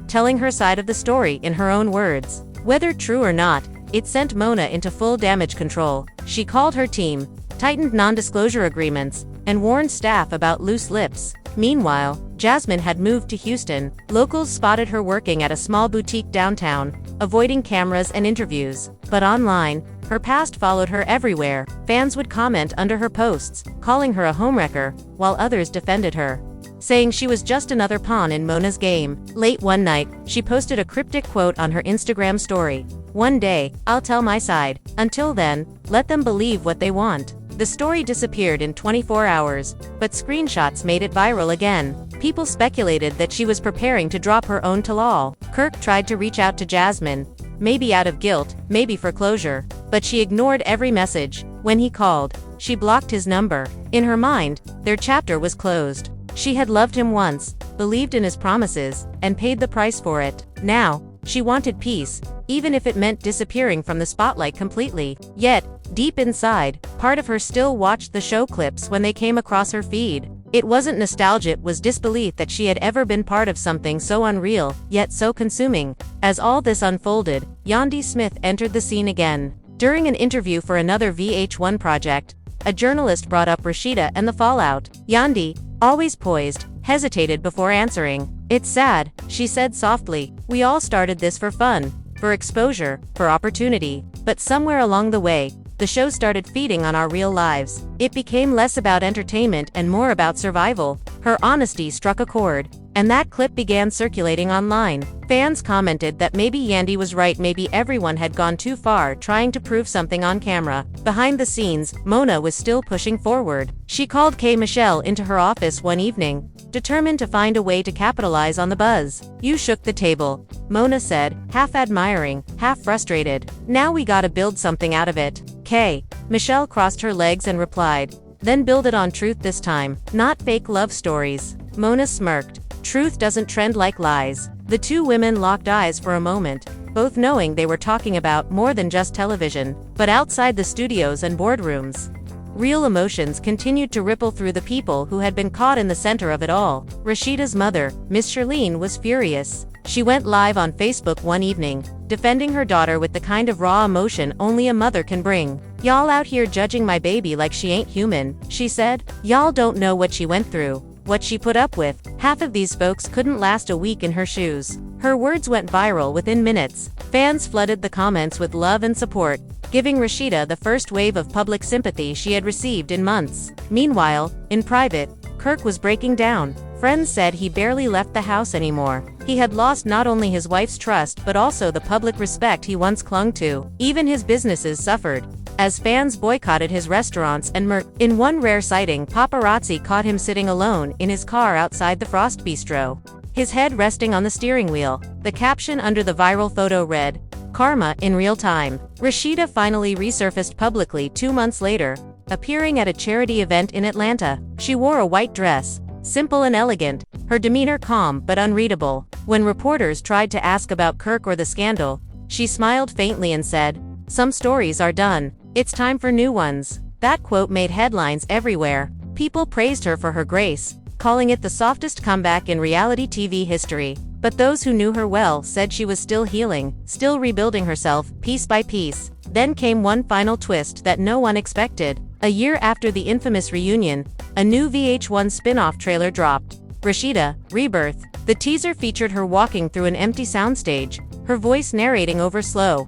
telling her side of the story in her own words. Whether true or not, it sent Mona into full damage control. She called her team, tightened non-disclosure agreements, and warned staff about loose lips. Meanwhile, Jasmine had moved to Houston. Locals spotted her working at a small boutique downtown, avoiding cameras and interviews. But online, her past followed her everywhere. Fans would comment under her posts, calling her a homewrecker, while others defended her, saying she was just another pawn in Mona's game. Late one night, she posted a cryptic quote on her Instagram story. "One day, I'll tell my side. Until then, let them believe what they want." The story disappeared in 24 hours, but screenshots made it viral again. People speculated that she was preparing to drop her own tell-all. Kirk tried to reach out to Jasmine, maybe out of guilt, maybe for closure, but she ignored every message. When he called, she blocked his number. In her mind, their chapter was closed. She had loved him once, believed in his promises, and paid the price for it. Now, she wanted peace, even if it meant disappearing from the spotlight completely. Yet, deep inside, part of her still watched the show clips when they came across her feed. It wasn't nostalgia, it was disbelief that she had ever been part of something so unreal, yet so consuming. As all this unfolded, Yandy Smith entered the scene again. During an interview for another VH1 project, a journalist brought up Rashida and the fallout. Yandy, always poised, hesitated before answering. "It's sad," she said softly. "We all started this for fun, for exposure, for opportunity. But somewhere along the way, the show started feeding on our real lives. It became less about entertainment and more about survival." Her honesty struck a chord, and that clip began circulating online. Fans commented that maybe Yandy was right, maybe everyone had gone too far trying to prove something on camera. Behind the scenes, Mona was still pushing forward. She called K. Michelle into her office one evening, determined to find a way to capitalize on the buzz. "You shook the table," Mona said, half admiring, half frustrated. "Now we gotta build something out of it." K. Michelle crossed her legs and replied, "Then build it on truth this time, not fake love stories." Mona smirked. "Truth doesn't trend like lies." The two women locked eyes for a moment, both knowing they were talking about more than just television, but outside the studios and boardrooms. Real emotions continued to ripple through the people who had been caught in the center of it all. Rashida's mother, Miss Shirlene, was furious. She went live on Facebook one evening, defending her daughter with the kind of raw emotion only a mother can bring. "Y'all out here judging my baby like she ain't human," she said. "Y'all don't know what she went through, what she put up with." Half of these folks couldn't last a week in her shoes. Her words went viral within minutes. Fans flooded the comments with love and support, giving Rashida the first wave of public sympathy she had received in months. Meanwhile, in private, Kirk was breaking down. Friends said he barely left the house anymore. He had lost not only his wife's trust but also the public respect he once clung to. Even his businesses suffered, as fans boycotted his restaurants and merch. In one rare sighting, paparazzi caught him sitting alone in his car outside the Frost Bistro, his head resting on the steering wheel. The caption under the viral photo read, "Karma in real time." Rashida finally resurfaced publicly 2 months later, appearing at a charity event in Atlanta. She wore a white dress, simple and elegant, her demeanor calm but unreadable. When reporters tried to ask about Kirk or the scandal, she smiled faintly and said, "Some stories are done. It's time for new ones." That quote made headlines everywhere. People praised her for her grace, calling it the softest comeback in reality TV history. But those who knew her well said she was still healing, still rebuilding herself, piece by piece. Then came one final twist that no one expected. A year after the infamous reunion, a new VH1 spin-off trailer dropped. Rashida, Rebirth. The teaser featured her walking through an empty soundstage, her voice narrating over slow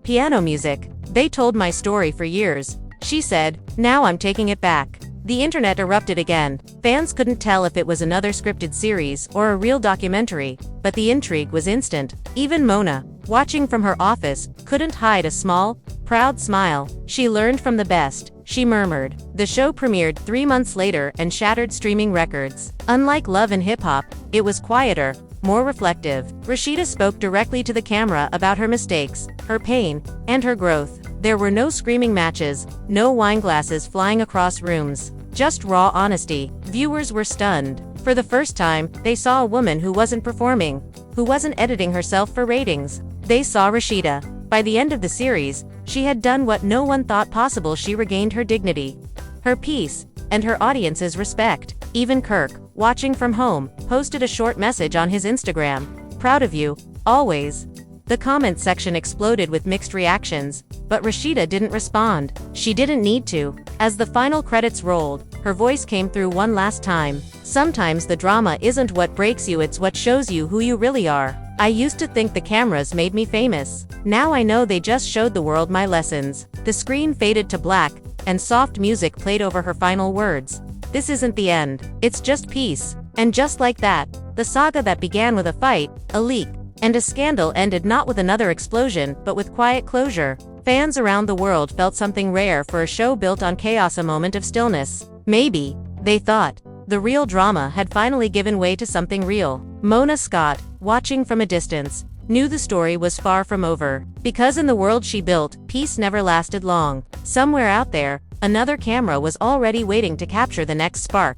piano music. "They told my story for years," she said. "Now I'm taking it back." The internet erupted again. Fans couldn't tell if it was another scripted series or a real documentary, but the intrigue was instant. Even Mona, watching from her office, couldn't hide a small, proud smile. "She learned from the best," she murmured. The show premiered 3 months later and shattered streaming records. Unlike Love and Hip Hop, it was quieter, more reflective. Rashida spoke directly to the camera about her mistakes, her pain, and her growth. There were no screaming matches, no wine glasses flying across rooms, just raw honesty. Viewers were stunned. For the first time, they saw a woman who wasn't performing, who wasn't editing herself for ratings. They saw Rashida. By the end of the series, she had done what no one thought possible. She regained her dignity, her peace, and her audience's respect. Even Kirk, watching from home, posted a short message on his Instagram. "Proud of you, always." The comment section exploded with mixed reactions, but Rashida didn't respond. She didn't need to. As the final credits rolled, her voice came through one last time. "Sometimes the drama isn't what breaks you, it's what shows you who you really are. I used to think the cameras made me famous. Now I know they just showed the world my lessons." The screen faded to black, and soft music played over her final words. "This isn't the end. It's just peace." And just like that, the saga that began with a fight, a leak, and a scandal ended not with another explosion, but with quiet closure. Fans around the world felt something rare for a show built on chaos, a moment of stillness. Maybe, they thought, the real drama had finally given way to something real. Mona Scott, watching from a distance, knew the story was far from over. Because in the world she built, peace never lasted long. Somewhere out there, another camera was already waiting to capture the next spark,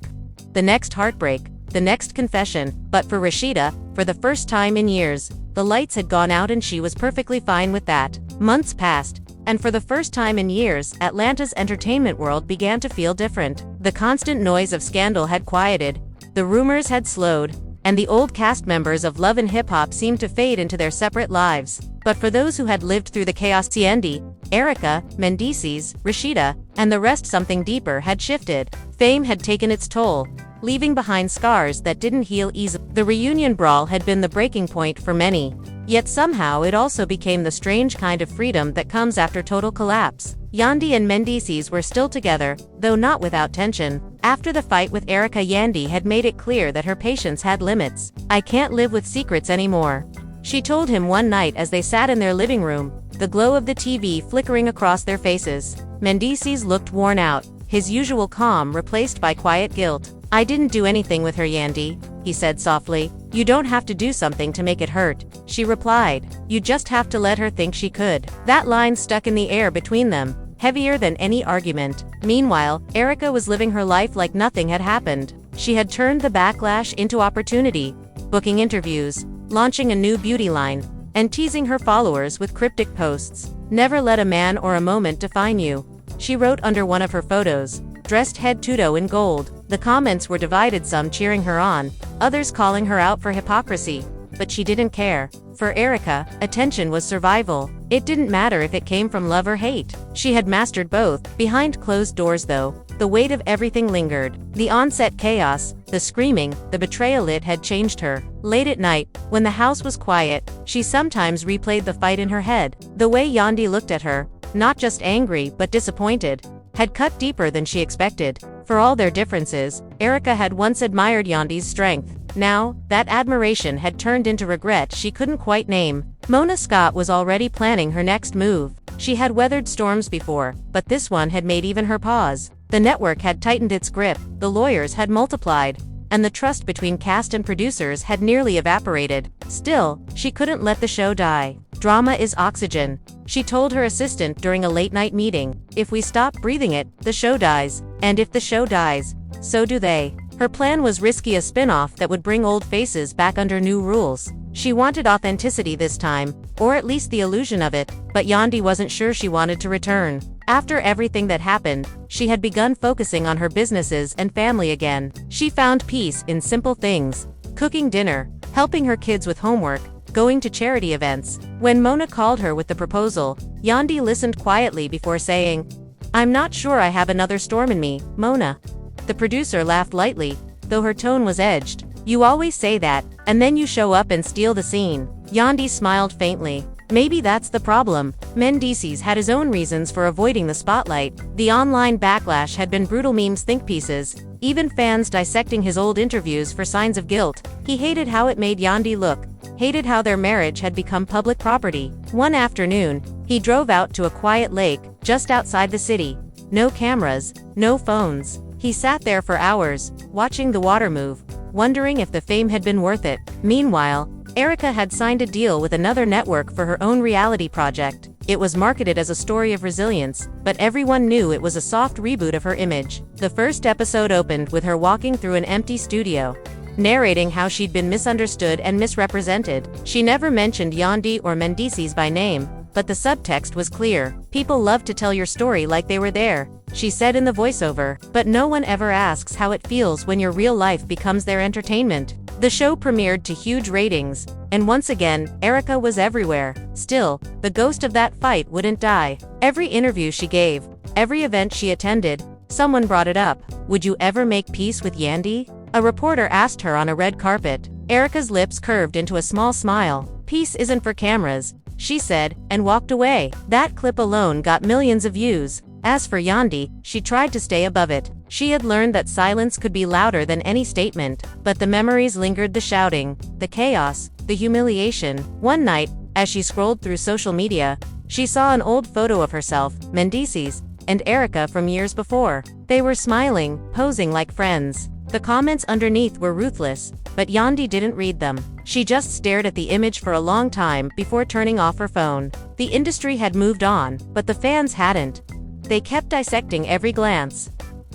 the next heartbreak, the next confession. But for Rashida, for the first time in years, the lights had gone out and she was perfectly fine with that. Months passed, and for the first time in years, Atlanta's entertainment world began to feel different. The constant noise of scandal had quieted, the rumors had slowed, and the old cast members of Love and Hip Hop seemed to fade into their separate lives. But for those who had lived through the chaos, Yandy, Erica, Mendeecees, Rashida, and the rest, something deeper had shifted. Fame had taken its toll, leaving behind scars that didn't heal easily. The reunion brawl had been the breaking point for many. Yet somehow it also became the strange kind of freedom that comes after total collapse. Yandy and Mendeecees were still together, though not without tension. After the fight with Erica, Yandy had made it clear that her patience had limits. "I can't live with secrets anymore," she told him one night as they sat in their living room, the glow of the TV flickering across their faces. Mendeecees looked worn out, his usual calm replaced by quiet guilt. "I didn't do anything with her, Yandy," he said softly. "You don't have to do something to make it hurt," she replied. "You just have to let her think she could." That line stuck in the air between them, heavier than any argument. Meanwhile, Erica was living her life like nothing had happened. She had turned the backlash into opportunity, booking interviews, launching a new beauty line, and teasing her followers with cryptic posts. "Never let a man or a moment define you," she wrote under one of her photos, dressed head to toe in gold. The comments were divided, some cheering her on, others calling her out for hypocrisy. But she didn't care. For Erica, attention was survival. It didn't matter if it came from love or hate. She had mastered both. Behind closed doors though, the weight of everything lingered. The on-set chaos, the screaming, the betrayal, it had changed her. Late at night, when the house was quiet, she sometimes replayed the fight in her head. The way Yandy looked at her, not just angry but disappointed, had cut deeper than she expected. For all their differences, Erica had once admired Yandy's strength. Now, that admiration had turned into regret she couldn't quite name. Mona Scott was already planning her next move. She had weathered storms before, but this one had made even her pause. The network had tightened its grip, the lawyers had multiplied, and the trust between cast and producers had nearly evaporated. Still, she couldn't let the show die. "Drama is oxygen," she told her assistant during a late-night meeting. "If we stop breathing it, the show dies. And if the show dies, so do they." Her plan was risky, a spin-off that would bring old faces back under new rules. She wanted authenticity this time, or at least the illusion of it, but Yandy wasn't sure she wanted to return. After everything that happened, she had begun focusing on her businesses and family again. She found peace in simple things: cooking dinner, helping her kids with homework, going to charity events. When Mona called her with the proposal, Yandy listened quietly before saying, "I'm not sure I have another storm in me, Mona." The producer laughed lightly, though her tone was edged. "You always say that, and then you show up and steal the scene." Yandy smiled faintly. Maybe that's the problem. Mendeecees had his own reasons for avoiding the spotlight. The online backlash had been brutal: memes, think pieces, even fans dissecting his old interviews for signs of guilt. He hated how it made Yandy look, hated how their marriage had become public property. One afternoon, he drove out to a quiet lake, just outside the city. No cameras, no phones. He sat there for hours, watching the water move, wondering if the fame had been worth it. Meanwhile, Erica had signed a deal with another network for her own reality project. It was marketed as a story of resilience, but everyone knew it was a soft reboot of her image. The first episode opened with her walking through an empty studio, narrating how she'd been misunderstood and misrepresented. She never mentioned Yandy or Mendeecees by name, but the subtext was clear. "People love to tell your story like they were there," she said in the voiceover, "but no one ever asks how it feels when your real life becomes their entertainment." The show premiered to huge ratings, and once again, Erica was everywhere. Still, the ghost of that fight wouldn't die. Every interview she gave, every event she attended, someone brought it up. "Would you ever make peace with Yandy?" a reporter asked her on a red carpet. Erica's lips curved into a small smile. "Peace isn't for cameras," she said, and walked away. That clip alone got millions of views. As for Yandy, she tried to stay above it. She had learned that silence could be louder than any statement, but the memories lingered: the shouting, the chaos, the humiliation. One night, as she scrolled through social media, she saw an old photo of herself, Mendeecees, and Erica from years before. They were smiling, posing like friends. The comments underneath were ruthless, but Yandy didn't read them. She just stared at the image for a long time before turning off her phone. The industry had moved on, but the fans hadn't. They kept dissecting every glance,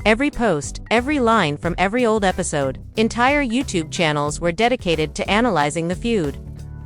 every post, every line from every old episode. Entire YouTube channels were dedicated to analyzing the feud,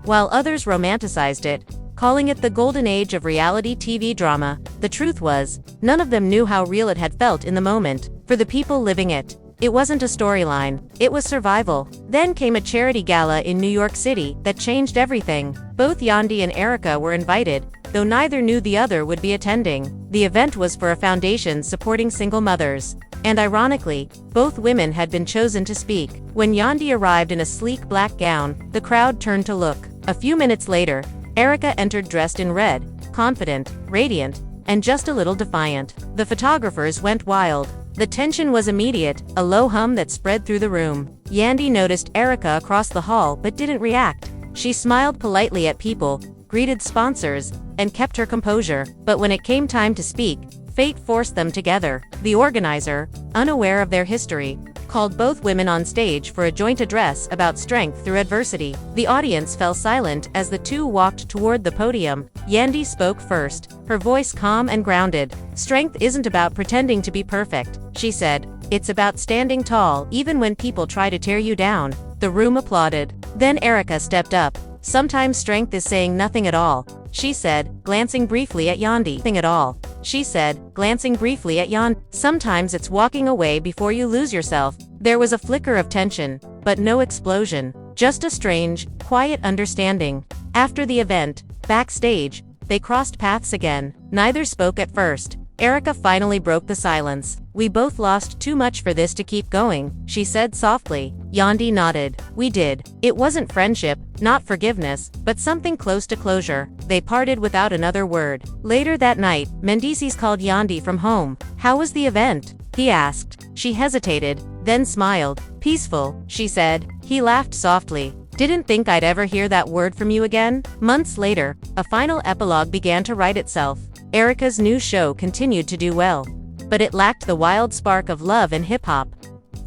while others romanticized it, calling it the golden age of reality TV drama. The truth was, none of them knew how real it had felt in the moment. For the people living it, it wasn't a storyline, it was survival. Then came a charity gala in New York City that changed everything. Both Yandy and Erica were invited, though neither knew the other would be attending. The event was for a foundation supporting single mothers, and ironically, both women had been chosen to speak. When Yandy arrived in a sleek black gown, the crowd turned to look. A few minutes later, Erica entered dressed in red, confident, radiant, and just a little defiant. The photographers went wild. The tension was immediate, a low hum that spread through the room. Yandy noticed Erica across the hall but didn't react. She smiled politely at people, greeted sponsors, and kept her composure. But when it came time to speak, fate forced them together. The organizer, unaware of their history, called both women on stage for a joint address about strength through adversity. The audience fell silent as the two walked toward the podium. Yandy spoke first, her voice calm and grounded. "Strength isn't about pretending to be perfect," she said. "It's about standing tall even when people try to tear you down." The room applauded. Then Erica stepped up. Sometimes strength is saying nothing at all, she said, glancing briefly at Yandy. Nothing at all, she said, glancing briefly at Yandy. Sometimes it's walking away before you lose yourself. There was a flicker of tension, but no explosion. Just a strange, quiet understanding. After the event, backstage, they crossed paths again. Neither spoke at first. Erica finally broke the silence. We both lost too much for this to keep going, she said softly. Yandy nodded. We did. It wasn't friendship, not forgiveness, but something close to closure. They parted without another word. Later that night, Mendeecees called Yandy from home. How was the event? He asked. She hesitated, then smiled. Peaceful, she said. He laughed softly. Didn't think I'd ever hear that word from you again? Months later, a final epilogue began to write itself. Erica's new show continued to do well, but it lacked the wild spark of love and hip-hop.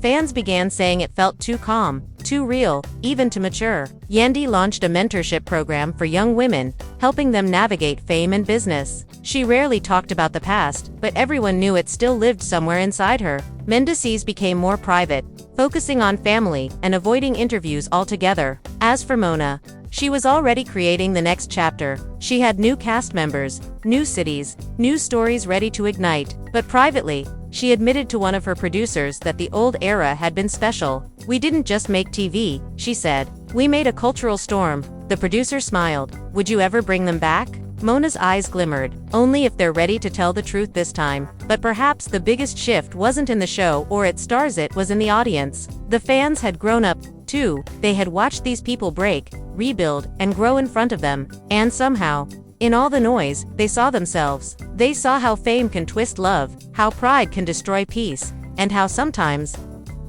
Fans began saying it felt too calm, too real, even too mature. Yandy launched a mentorship program for young women, helping them navigate fame and business. She rarely talked about the past, but everyone knew it still lived somewhere inside her. Mendeecees became more private, focusing on family and avoiding interviews altogether. As for Mona, she was already creating the next chapter. She had new cast members, new cities, new stories ready to ignite. But privately, she admitted to one of her producers that the old era had been special. We didn't just make TV, she said. We made a cultural storm. The producer smiled. Would you ever bring them back? Mona's eyes glimmered. Only if they're ready to tell the truth this time. But perhaps the biggest shift wasn't in the show or its stars, it was in the audience. The fans had grown up, too. They had watched these people break, rebuild, and grow in front of them. And somehow, in all the noise, they saw themselves. They saw how fame can twist love, how pride can destroy peace, and how sometimes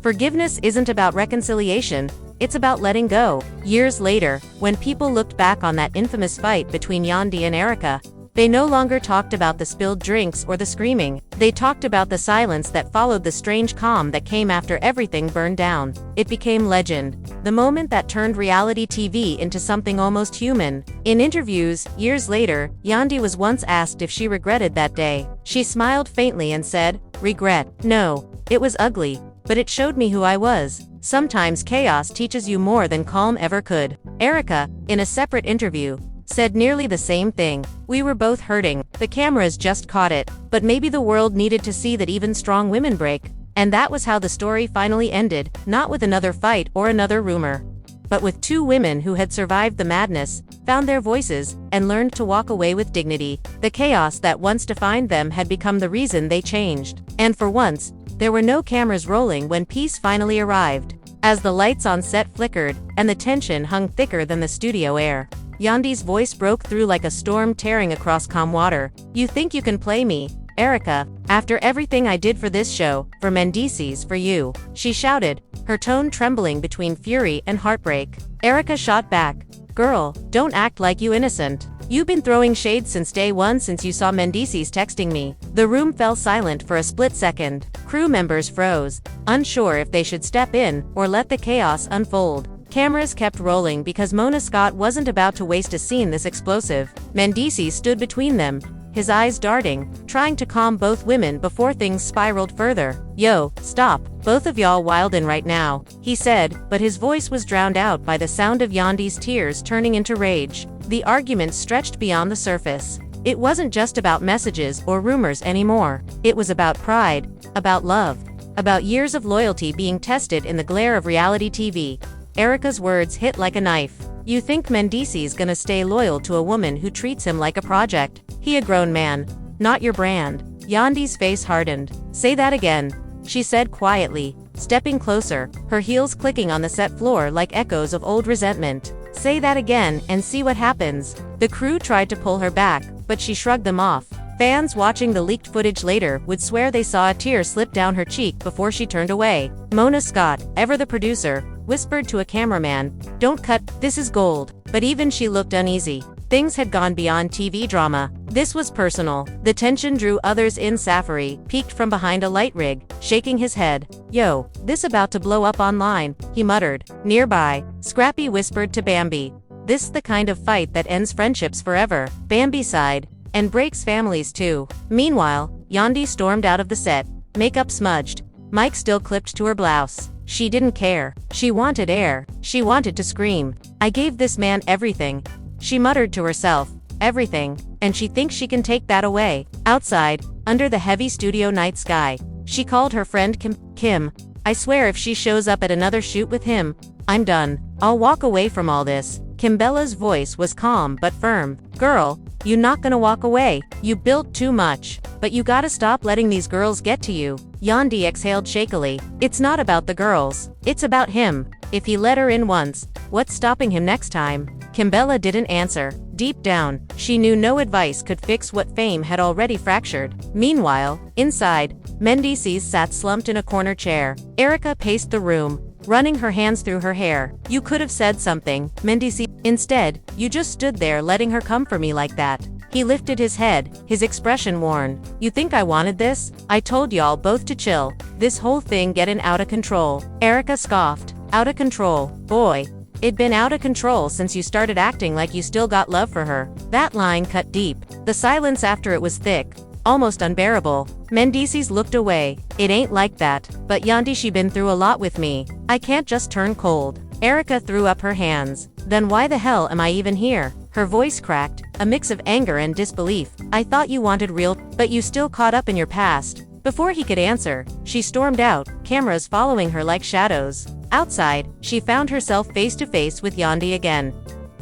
forgiveness isn't about reconciliation, it's about letting go. Years later, when people looked back on that infamous fight between Yandy and Erica, they no longer talked about the spilled drinks or the screaming. They talked about the silence that followed, the strange calm that came after everything burned down. It became legend, the moment that turned reality TV into something almost human. In interviews, years later, Yandy was once asked if she regretted that day. She smiled faintly and said, "Regret? No. It was ugly, but it showed me who I was." Sometimes chaos teaches you more than calm ever could. Erica, in a separate interview, said nearly the same thing. We were both hurting. The cameras just caught it. But maybe the world needed to see that even strong women break. And that was how the story finally ended, not with another fight or another rumor, but with two women who had survived the madness, found their voices, and learned to walk away with dignity. The chaos that once defined them had become the reason they changed. And for once, there were no cameras rolling when peace finally arrived. As the lights on set flickered, and the tension hung thicker than the studio air, Yandy's voice broke through like a storm tearing across calm water. You think you can play me, Erica, after everything I did for this show, for Mendeecees, for you, she shouted, her tone trembling between fury and heartbreak. Erica shot back, girl, don't act like you innocent. You've been throwing shade since day one, since you saw Mendeecees texting me. The room fell silent for a split second. Crew members froze, unsure if they should step in or let the chaos unfold. Cameras kept rolling because Mona Scott wasn't about to waste a scene this explosive. Mendeecees stood between them, his eyes darting, trying to calm both women before things spiraled further. Yo, stop, both of y'all wildin' right now, he said, but his voice was drowned out by the sound of Yandy's tears turning into rage. The argument stretched beyond the surface. It wasn't just about messages or rumors anymore. It was about pride, about love, about years of loyalty being tested in the glare of reality TV. Erica's words hit like a knife. You think Mendeecees gonna stay loyal to a woman who treats him like a project? He a grown man, not your brand. Yandy's face hardened. Say that again, she said quietly, stepping closer, her heels clicking on the set floor like echoes of old resentment. Say that again and see what happens. The crew tried to pull her back, but she shrugged them off. Fans watching the leaked footage later would swear they saw a tear slip down her cheek before she turned away. Mona Scott, ever the producer, whispered to a cameraman, "Don't cut, this is gold." But even she looked uneasy. Things had gone beyond TV drama. This was personal. The tension drew others in. Safari peeked from behind a light rig, shaking his head. Yo, this about to blow up online, he muttered. Nearby, Scrappy whispered to Bambi, this the kind of fight that ends friendships forever. Bambi sighed, and breaks families too. Meanwhile, Yandy stormed out of the set, makeup smudged, mic still clipped to her blouse. She didn't care. She wanted air. She wanted to scream. I gave this man everything. She muttered to herself. Everything. And she thinks she can take that away. Outside, under the heavy studio night sky, she called her friend Kim. I swear if she shows up at another shoot with him, I'm done. I'll walk away from all this. Kimbella's voice was calm but firm. Girl, you not gonna walk away. You built too much. But you gotta stop letting these girls get to you. Yandy exhaled shakily. It's not about the girls. It's about him. If he let her in once, what's stopping him next time? Kimbella didn't answer. Deep down, she knew no advice could fix what Fame had already fractured. Meanwhile, inside, Mendeecees sat slumped in a corner chair. Erica paced the room, running her hands through her hair. You could have said something, Mendeecees. Instead, you just stood there letting her come for me like that. He lifted his head, his expression worn. You think I wanted this? I told y'all both to chill. This whole thing getting out of control. Erica scoffed. Out of control. Boy. It'd been out of control since you started acting like you still got love for her. That line cut deep. The silence after it was thick, almost unbearable. Mendeecees looked away. It ain't like that. But Yandy, she been through a lot with me. I can't just turn cold. Erica threw up her hands. Then why the hell am I even here? Her voice cracked, a mix of anger and disbelief. I thought you wanted real, but you still caught up in your past. Before he could answer, she stormed out, cameras following her like shadows. Outside, she found herself face to face with Yandy again.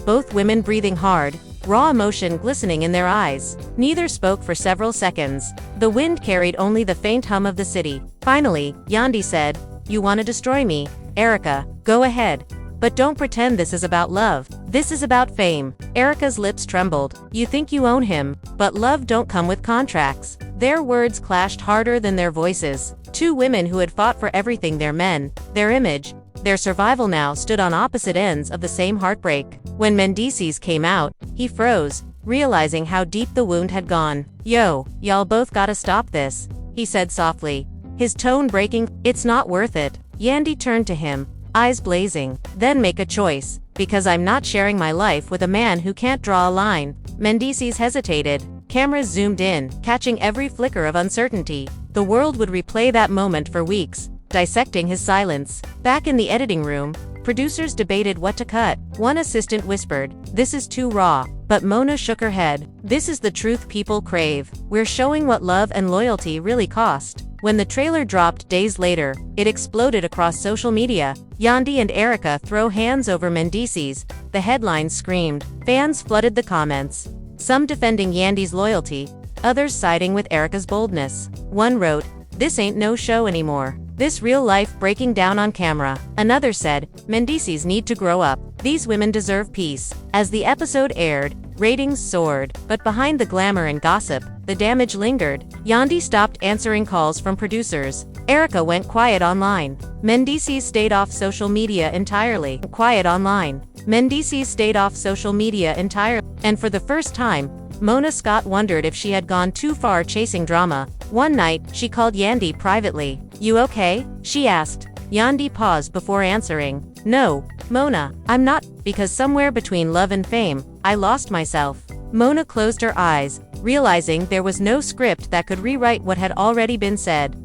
Both women breathing hard, raw emotion glistening in their eyes. Neither spoke for several seconds. The wind carried only the faint hum of the city. Finally, Yandy said, You want to destroy me? Erica, go ahead. But don't pretend this is about love. This is about fame. Erica's lips trembled. You think you own him, but love don't come with contracts. Their words clashed harder than their voices. Two women who had fought for everything, their men, their image, their survival, now stood on opposite ends of the same heartbreak. When Mendeecees came out, he froze, realizing how deep the wound had gone. Yo, y'all both gotta stop this, he said softly, his tone breaking. It's not worth it. Yandy turned to him, eyes blazing. Then make a choice, because I'm not sharing my life with a man who can't draw a line. Mendeecees hesitated. Cameras zoomed in, catching every flicker of uncertainty. The world would replay that moment for weeks, dissecting his silence. Back in the editing room, producers debated what to cut. One assistant whispered, "This is too raw." But Mona shook her head. "This is the truth people crave. We're showing what love and loyalty really cost." When the trailer dropped days later, it exploded across social media. Yandy and Erica throw hands over Mendeecees, the headlines screamed. Fans flooded the comments, some defending Yandy's loyalty, others siding with Erica's boldness. One wrote, "This ain't no show anymore. This real life breaking down on camera." Another said, "Mendeecees need to grow up. These women deserve peace." As the episode aired, ratings soared, but behind the glamour and gossip, the damage lingered. Yandy stopped answering calls from producers. Erica went quiet online. Mendeecees stayed off social media entirely. Mendeecees stayed off social media entirely. And for the first time, Mona Scott wondered if she had gone too far chasing drama. One night, she called Yandy privately. "You okay?" she asked. Yandy paused before answering. "No, Mona, I'm not, because somewhere between love and fame, I lost myself." Mona closed her eyes, realizing there was no script that could rewrite what had already been said.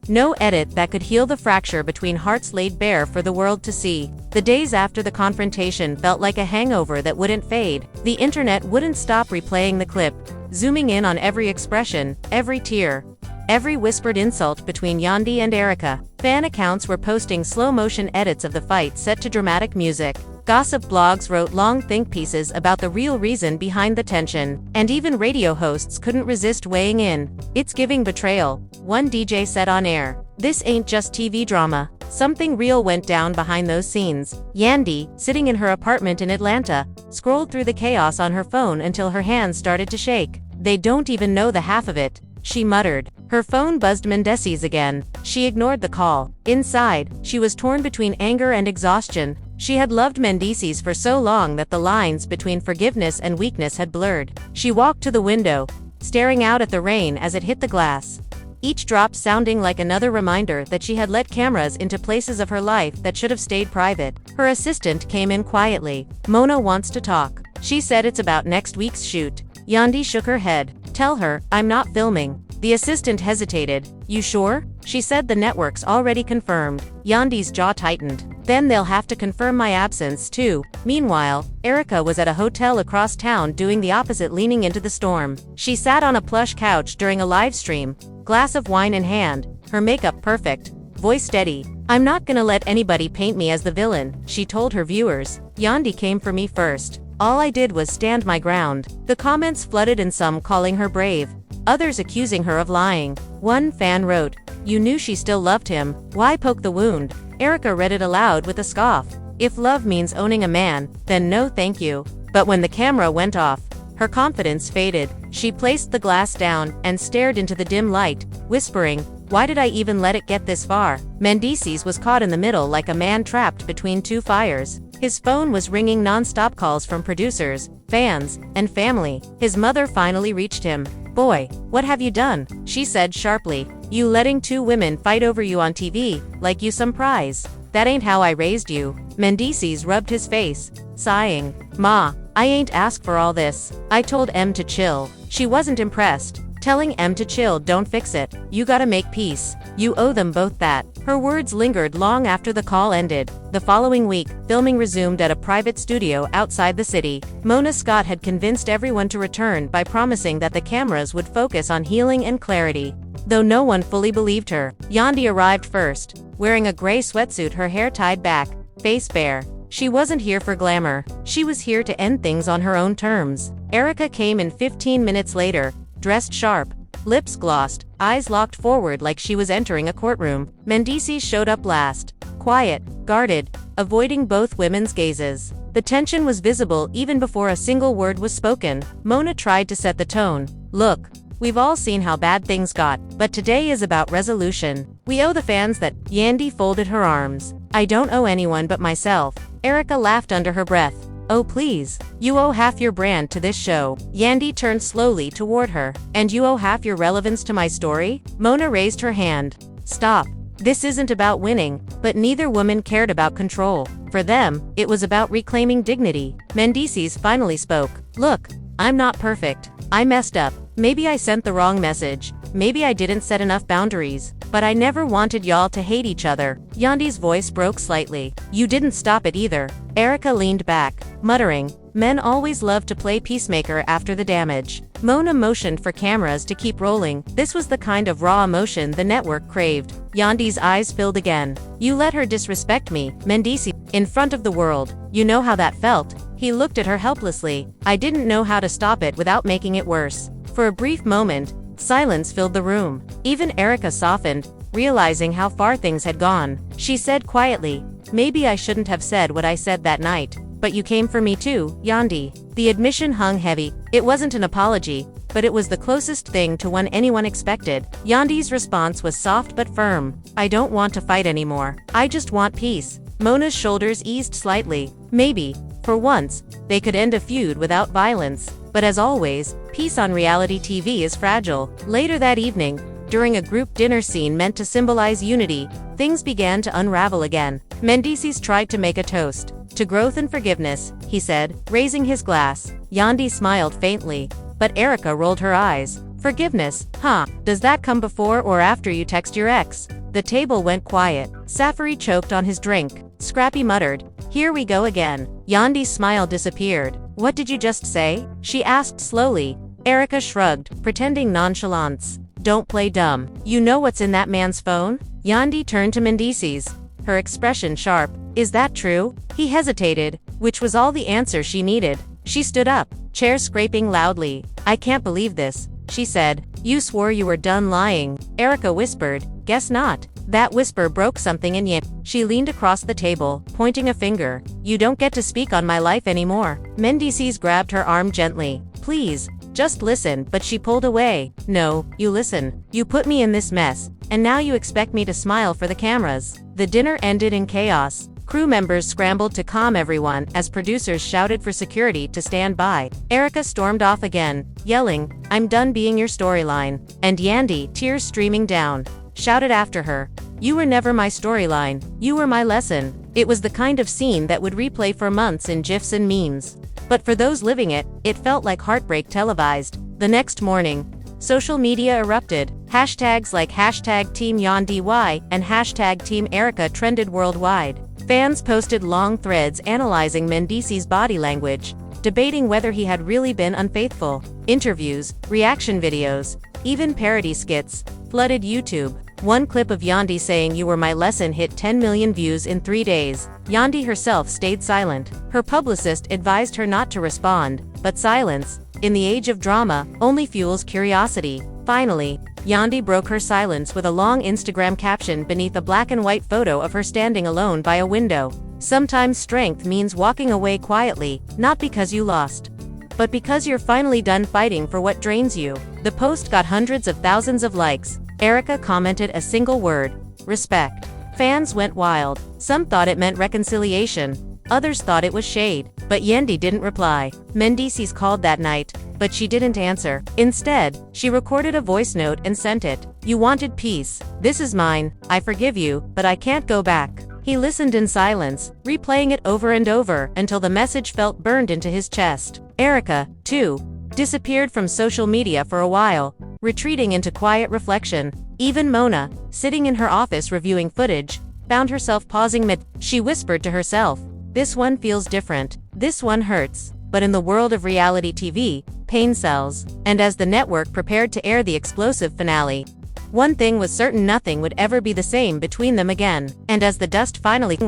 No edit that could heal the fracture between hearts laid bare for the world to see. The days after the confrontation felt like a hangover that wouldn't fade. The internet wouldn't stop replaying the clip, zooming in on every expression, every tear, every whispered insult between Yandy and Erica. Fan accounts were posting slow-motion edits of the fight set to dramatic music. Gossip blogs wrote long think pieces about the real reason behind the tension. And even radio hosts couldn't resist weighing in. "It's giving betrayal," one DJ said on air. "This ain't just TV drama. Something real went down behind those scenes." Yandy, sitting in her apartment in Atlanta, scrolled through the chaos on her phone until her hands started to shake. "They don't even know the half of it," she muttered. Her phone buzzed Mendeecees again. She ignored the call. Inside, she was torn between anger and exhaustion. She had loved Mendeecees for so long that the lines between forgiveness and weakness had blurred. She walked to the window, staring out at the rain as it hit the glass, each drop sounding like another reminder that she had let cameras into places of her life that should have stayed private. Her assistant came in quietly. "Mona wants to talk. She said it's about next week's shoot." Yandy shook her head. "Tell her, I'm not filming." The assistant hesitated. "You sure?" She said the network's already confirmed. Yandy's jaw tightened. Then they'll have to confirm my absence too. Meanwhile, Erica was at a hotel across town doing the opposite, leaning into the storm. She sat on a plush couch during a live stream, glass of wine in hand, her makeup perfect, voice steady. "I'm not gonna let anybody paint me as the villain," she told her viewers. "Yandy came for me first. All I did was stand my ground." The comments flooded, and some calling her brave, others accusing her of lying. One fan wrote, "You knew she still loved him. Why poke the wound?" Erica read it aloud with a scoff. "If love means owning a man, then no thank you." But when the camera went off, her confidence faded. She placed the glass down and stared into the dim light, whispering, "Why did I even let it get this far?" Mendeecees was caught in the middle like a man trapped between two fires. His phone was ringing non-stop, calls from producers, fans, and family. His mother finally reached him. "Boy, what have you done?" she said sharply. "You letting two women fight over you on TV, like you some prize. That ain't how I raised you." Mendeecees rubbed his face, sighing. "Ma, I ain't asked for all this. I told Em to chill." She wasn't impressed. Telling Em to chill don't fix it. You gotta make peace. You owe them both that. Her words lingered long after the call ended. The following week, filming resumed at a private studio outside the city. Mona Scott had convinced everyone to return by promising that the cameras would focus on healing and clarity. Though no one fully believed her, Yandy arrived first, wearing a gray sweatsuit, her hair tied back, face bare. She wasn't here for glamour. She was here to end things on her own terms. Erica came in 15 minutes later, dressed sharp, lips glossed, eyes locked forward like she was entering a courtroom. Mendeecees showed up last, quiet, guarded, avoiding both women's gazes. The tension was visible even before a single word was spoken. Mona tried to set the tone. "Look, we've all seen how bad things got, but today is about resolution. We owe the fans that." Yandy folded her arms. "I don't owe anyone but myself." Erica laughed under her breath. "Oh please, you owe half your brand to this show." Yandy turned slowly toward her. "And you owe half your relevance to my story?" Mona raised her hand. "Stop. This isn't about winning." But neither woman cared about control. For them, it was about reclaiming dignity. Mendeecees finally spoke. "Look, I'm not perfect. I messed up. Maybe I sent the wrong message. Maybe I didn't set enough boundaries. But I never wanted y'all to hate each other." Yandy's voice broke slightly. "You didn't stop it either." Erica leaned back, muttering, "Men always love to play peacemaker after the damage." Mona motioned for cameras to keep rolling. This was the kind of raw emotion the network craved. Yandy's eyes filled again. "You let her disrespect me, Mendeecees, in front of the world. You know how that felt." He looked at her helplessly. "I didn't know how to stop it without making it worse." For a brief moment, silence filled the room. Even Erica softened, realizing how far things had gone. She said quietly, "Maybe I shouldn't have said what I said that night. But you came for me too, Yandy." The admission hung heavy. It wasn't an apology, but it was the closest thing to one anyone expected. Yandy's response was soft but firm. "I don't want to fight anymore. I just want peace." Mona's shoulders eased slightly. Maybe, for once, they could end a feud without violence. But as always, peace on reality TV is fragile. Later that evening, during a group dinner scene meant to symbolize unity, things began to unravel again. Mendeecees tried to make a toast. "To growth and forgiveness," he said, raising his glass. Yandy smiled faintly, but Erica rolled her eyes. "Forgiveness, huh? Does that come before or after you text your ex?" The table went quiet. Safari choked on his drink. Scrappy muttered, "Here we go again." Yandy's smile disappeared. "What did you just say?" she asked slowly. Erica shrugged, pretending nonchalance. "Don't play dumb. You know what's in that man's phone?" Yandy turned to Mendeecees, her expression sharp. "Is that true?" He hesitated, which was all the answer she needed. She stood up, chair scraping loudly. "I can't believe this," she said. "You swore you were done lying." Erica whispered, "Guess not." That whisper broke something in Yandy. She leaned across the table, pointing a finger. "You don't get to speak on my life anymore." Mendeecees grabbed her arm gently. "Please, just listen." But she pulled away. "No, you listen. You put me in this mess, and now you expect me to smile for the cameras." The dinner ended in chaos. Crew members scrambled to calm everyone as producers shouted for security to stand by. Erica stormed off again, yelling, "I'm done being your storyline." And Yandy, tears streaming down, shouted after her, "You were never my storyline. You were my lesson." It was the kind of scene that would replay for months in GIFs and memes. But for those living it, it felt like heartbreak televised. The next morning, social media erupted. Hashtags like hashtag Team Yandy and hashtag Team Erica trended worldwide. Fans posted long threads analyzing Mendeecees' body language, debating whether he had really been unfaithful. Interviews, reaction videos, even parody skits flooded YouTube. One clip of Yandy saying "You were my lesson" hit 10 million views in 3 days. Yandy herself stayed silent. Her publicist advised her not to respond, but silence, in the age of drama, only fuels curiosity. Finally, Yandy broke her silence with a long Instagram caption beneath a black and white photo of her standing alone by a window. Sometimes strength means walking away quietly, not because you lost, but because you're finally done fighting for what drains you. The post got hundreds of thousands of likes. Erica commented a single word: respect. Fans went wild. Some thought it meant reconciliation. Others thought it was shade. But Yandy didn't reply. Mendeecees called that night, but she didn't answer. Instead, she recorded a voice note and sent it. "You wanted peace. This is mine. I forgive you, but I can't go back." He listened in silence, replaying it over and over until the message felt burned into his chest. Erica, too, disappeared from social media for a while, retreating into quiet reflection. Even Mona, sitting in her office reviewing footage, found herself pausing mid. She whispered to herself, "This one feels different. This one hurts." But in the world of reality TV, pain sells. And as the network prepared to air the explosive finale, one thing was certain: nothing would ever be the same between them again. And as the dust finally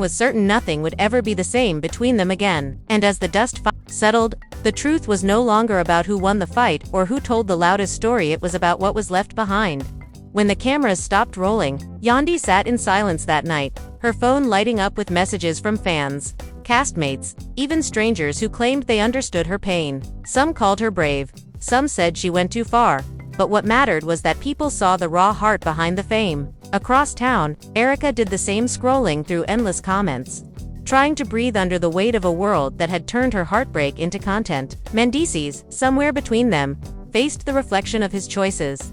settled, the truth was no longer about who won the fight or who told the loudest story. It was about what was left behind. When the cameras stopped rolling, Yandy sat in silence that night, her phone lighting up with messages from fans, castmates, even strangers who claimed they understood her pain. Some called her brave, some said she went too far, but what mattered was that people saw the raw heart behind the fame. Across town, Erica did the same, scrolling through endless comments, trying to breathe under the weight of a world that had turned her heartbreak into content. Mendeecees, somewhere between them, faced the reflection of his choices,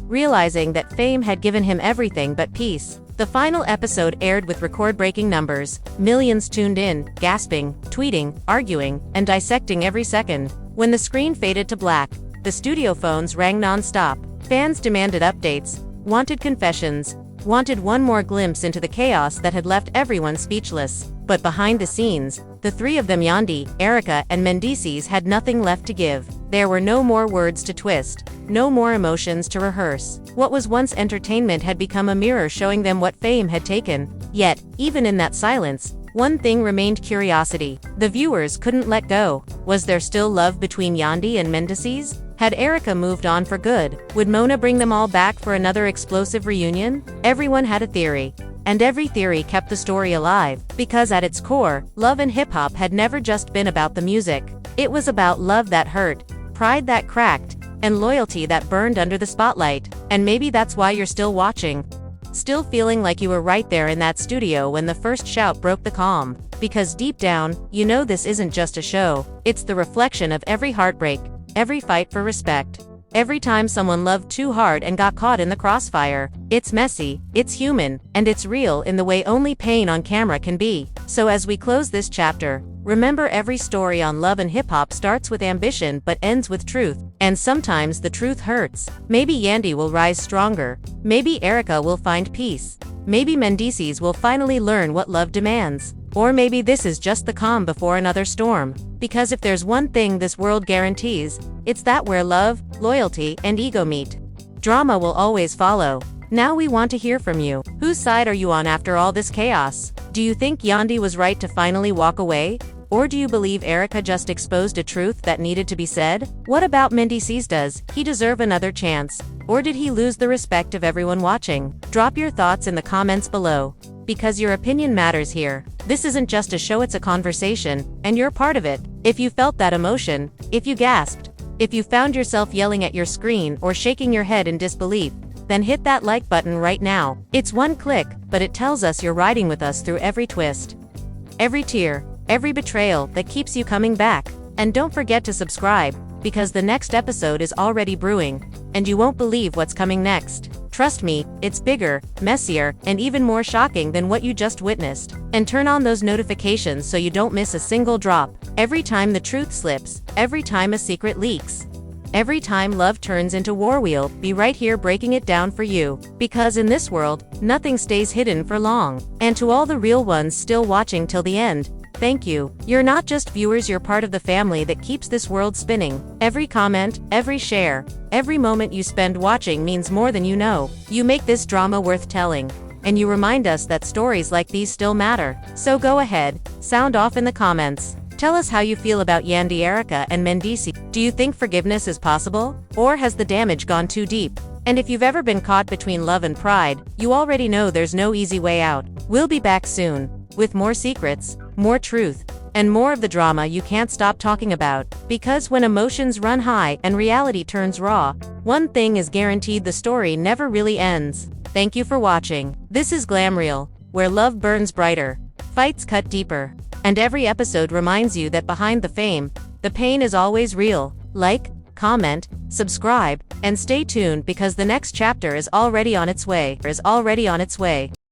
realizing that fame had given him everything but peace. The final episode aired with record-breaking numbers. Millions tuned in, gasping, tweeting, arguing, and dissecting every second. When the screen faded to black, the studio phones rang non-stop. Fans demanded updates, wanted confessions, wanted one more glimpse into the chaos that had left everyone speechless. But behind the scenes, the three of them, Yandy, Erica, and Mendeecees, had nothing left to give. There were no more words to twist, no more emotions to rehearse. What was once entertainment had become a mirror showing them what fame had taken. Yet, even in that silence, one thing remained: curiosity. The viewers couldn't let go. Was there still love between Yandy and Mendeecees? Had Erica moved on for good? Would Mona bring them all back for another explosive reunion? Everyone had a theory. And every theory kept the story alive, because at its core, love and hip-hop had never just been about the music. It was about love that hurt, pride that cracked, and loyalty that burned under the spotlight. And maybe that's why you're still watching, still feeling like you were right there in that studio when the first shout broke the calm. Because deep down, you know this isn't just a show. It's the reflection of every heartbreak, every fight for respect, every time someone loved too hard and got caught in the crossfire. It's messy, it's human, and it's real in the way only pain on camera can be. So as we close this chapter, remember, every story on love and hip-hop starts with ambition but ends with truth. And sometimes the truth hurts. Maybe Yandy will rise stronger. Maybe Erica will find peace. Maybe Mendeecees will finally learn what love demands. Or maybe this is just the calm before another storm. Because if there's one thing this world guarantees, it's that where love, loyalty, and ego meet, drama will always follow. Now we want to hear from you. Whose side are you on after all this chaos? Do you think Yandy was right to finally walk away? Or do you believe Erica just exposed a truth that needed to be said? What about Mendeecees? Does he deserve another chance? Or did he lose the respect of everyone watching? Drop your thoughts in the comments below, because your opinion matters here. This isn't just a show, it's a conversation, and you're part of it. If you felt that emotion, if you gasped, if you found yourself yelling at your screen or shaking your head in disbelief, then hit that like button right now. It's one click, but it tells us you're riding with us through every twist, every tear, every betrayal that keeps you coming back. And don't forget to subscribe, because the next episode is already brewing, and you won't believe what's coming next. Trust me, it's bigger, messier, and even more shocking than what you just witnessed. And turn on those notifications so you don't miss a single drop. Every time the truth slips, every time a secret leaks, Every time love turns into war, we'll be right here breaking it down for you. Because in this world, nothing stays hidden for long. And to all the real ones still watching till the end, thank you. You're not just viewers, you're part of the family that keeps this world spinning. Every comment, every share, every moment you spend watching means more than you know. You make this drama worth telling. And you remind us that stories like these still matter. So go ahead, sound off in the comments. Tell us how you feel about Yandy, Erica, and Mendeecees. Do you think forgiveness is possible? Or has the damage gone too deep? And if you've ever been caught between love and pride, you already know there's no easy way out. We'll be back soon, with more secrets, more truth, and more of the drama you can't stop talking about. Because when emotions run high and reality turns raw, one thing is guaranteed: the story never really ends. Thank you for watching. This is Glamreal, where love burns brighter, fights cut deeper, and every episode reminds you that behind the fame, the pain is always real. Like, comment, subscribe, and stay tuned because the next chapter is already on its way.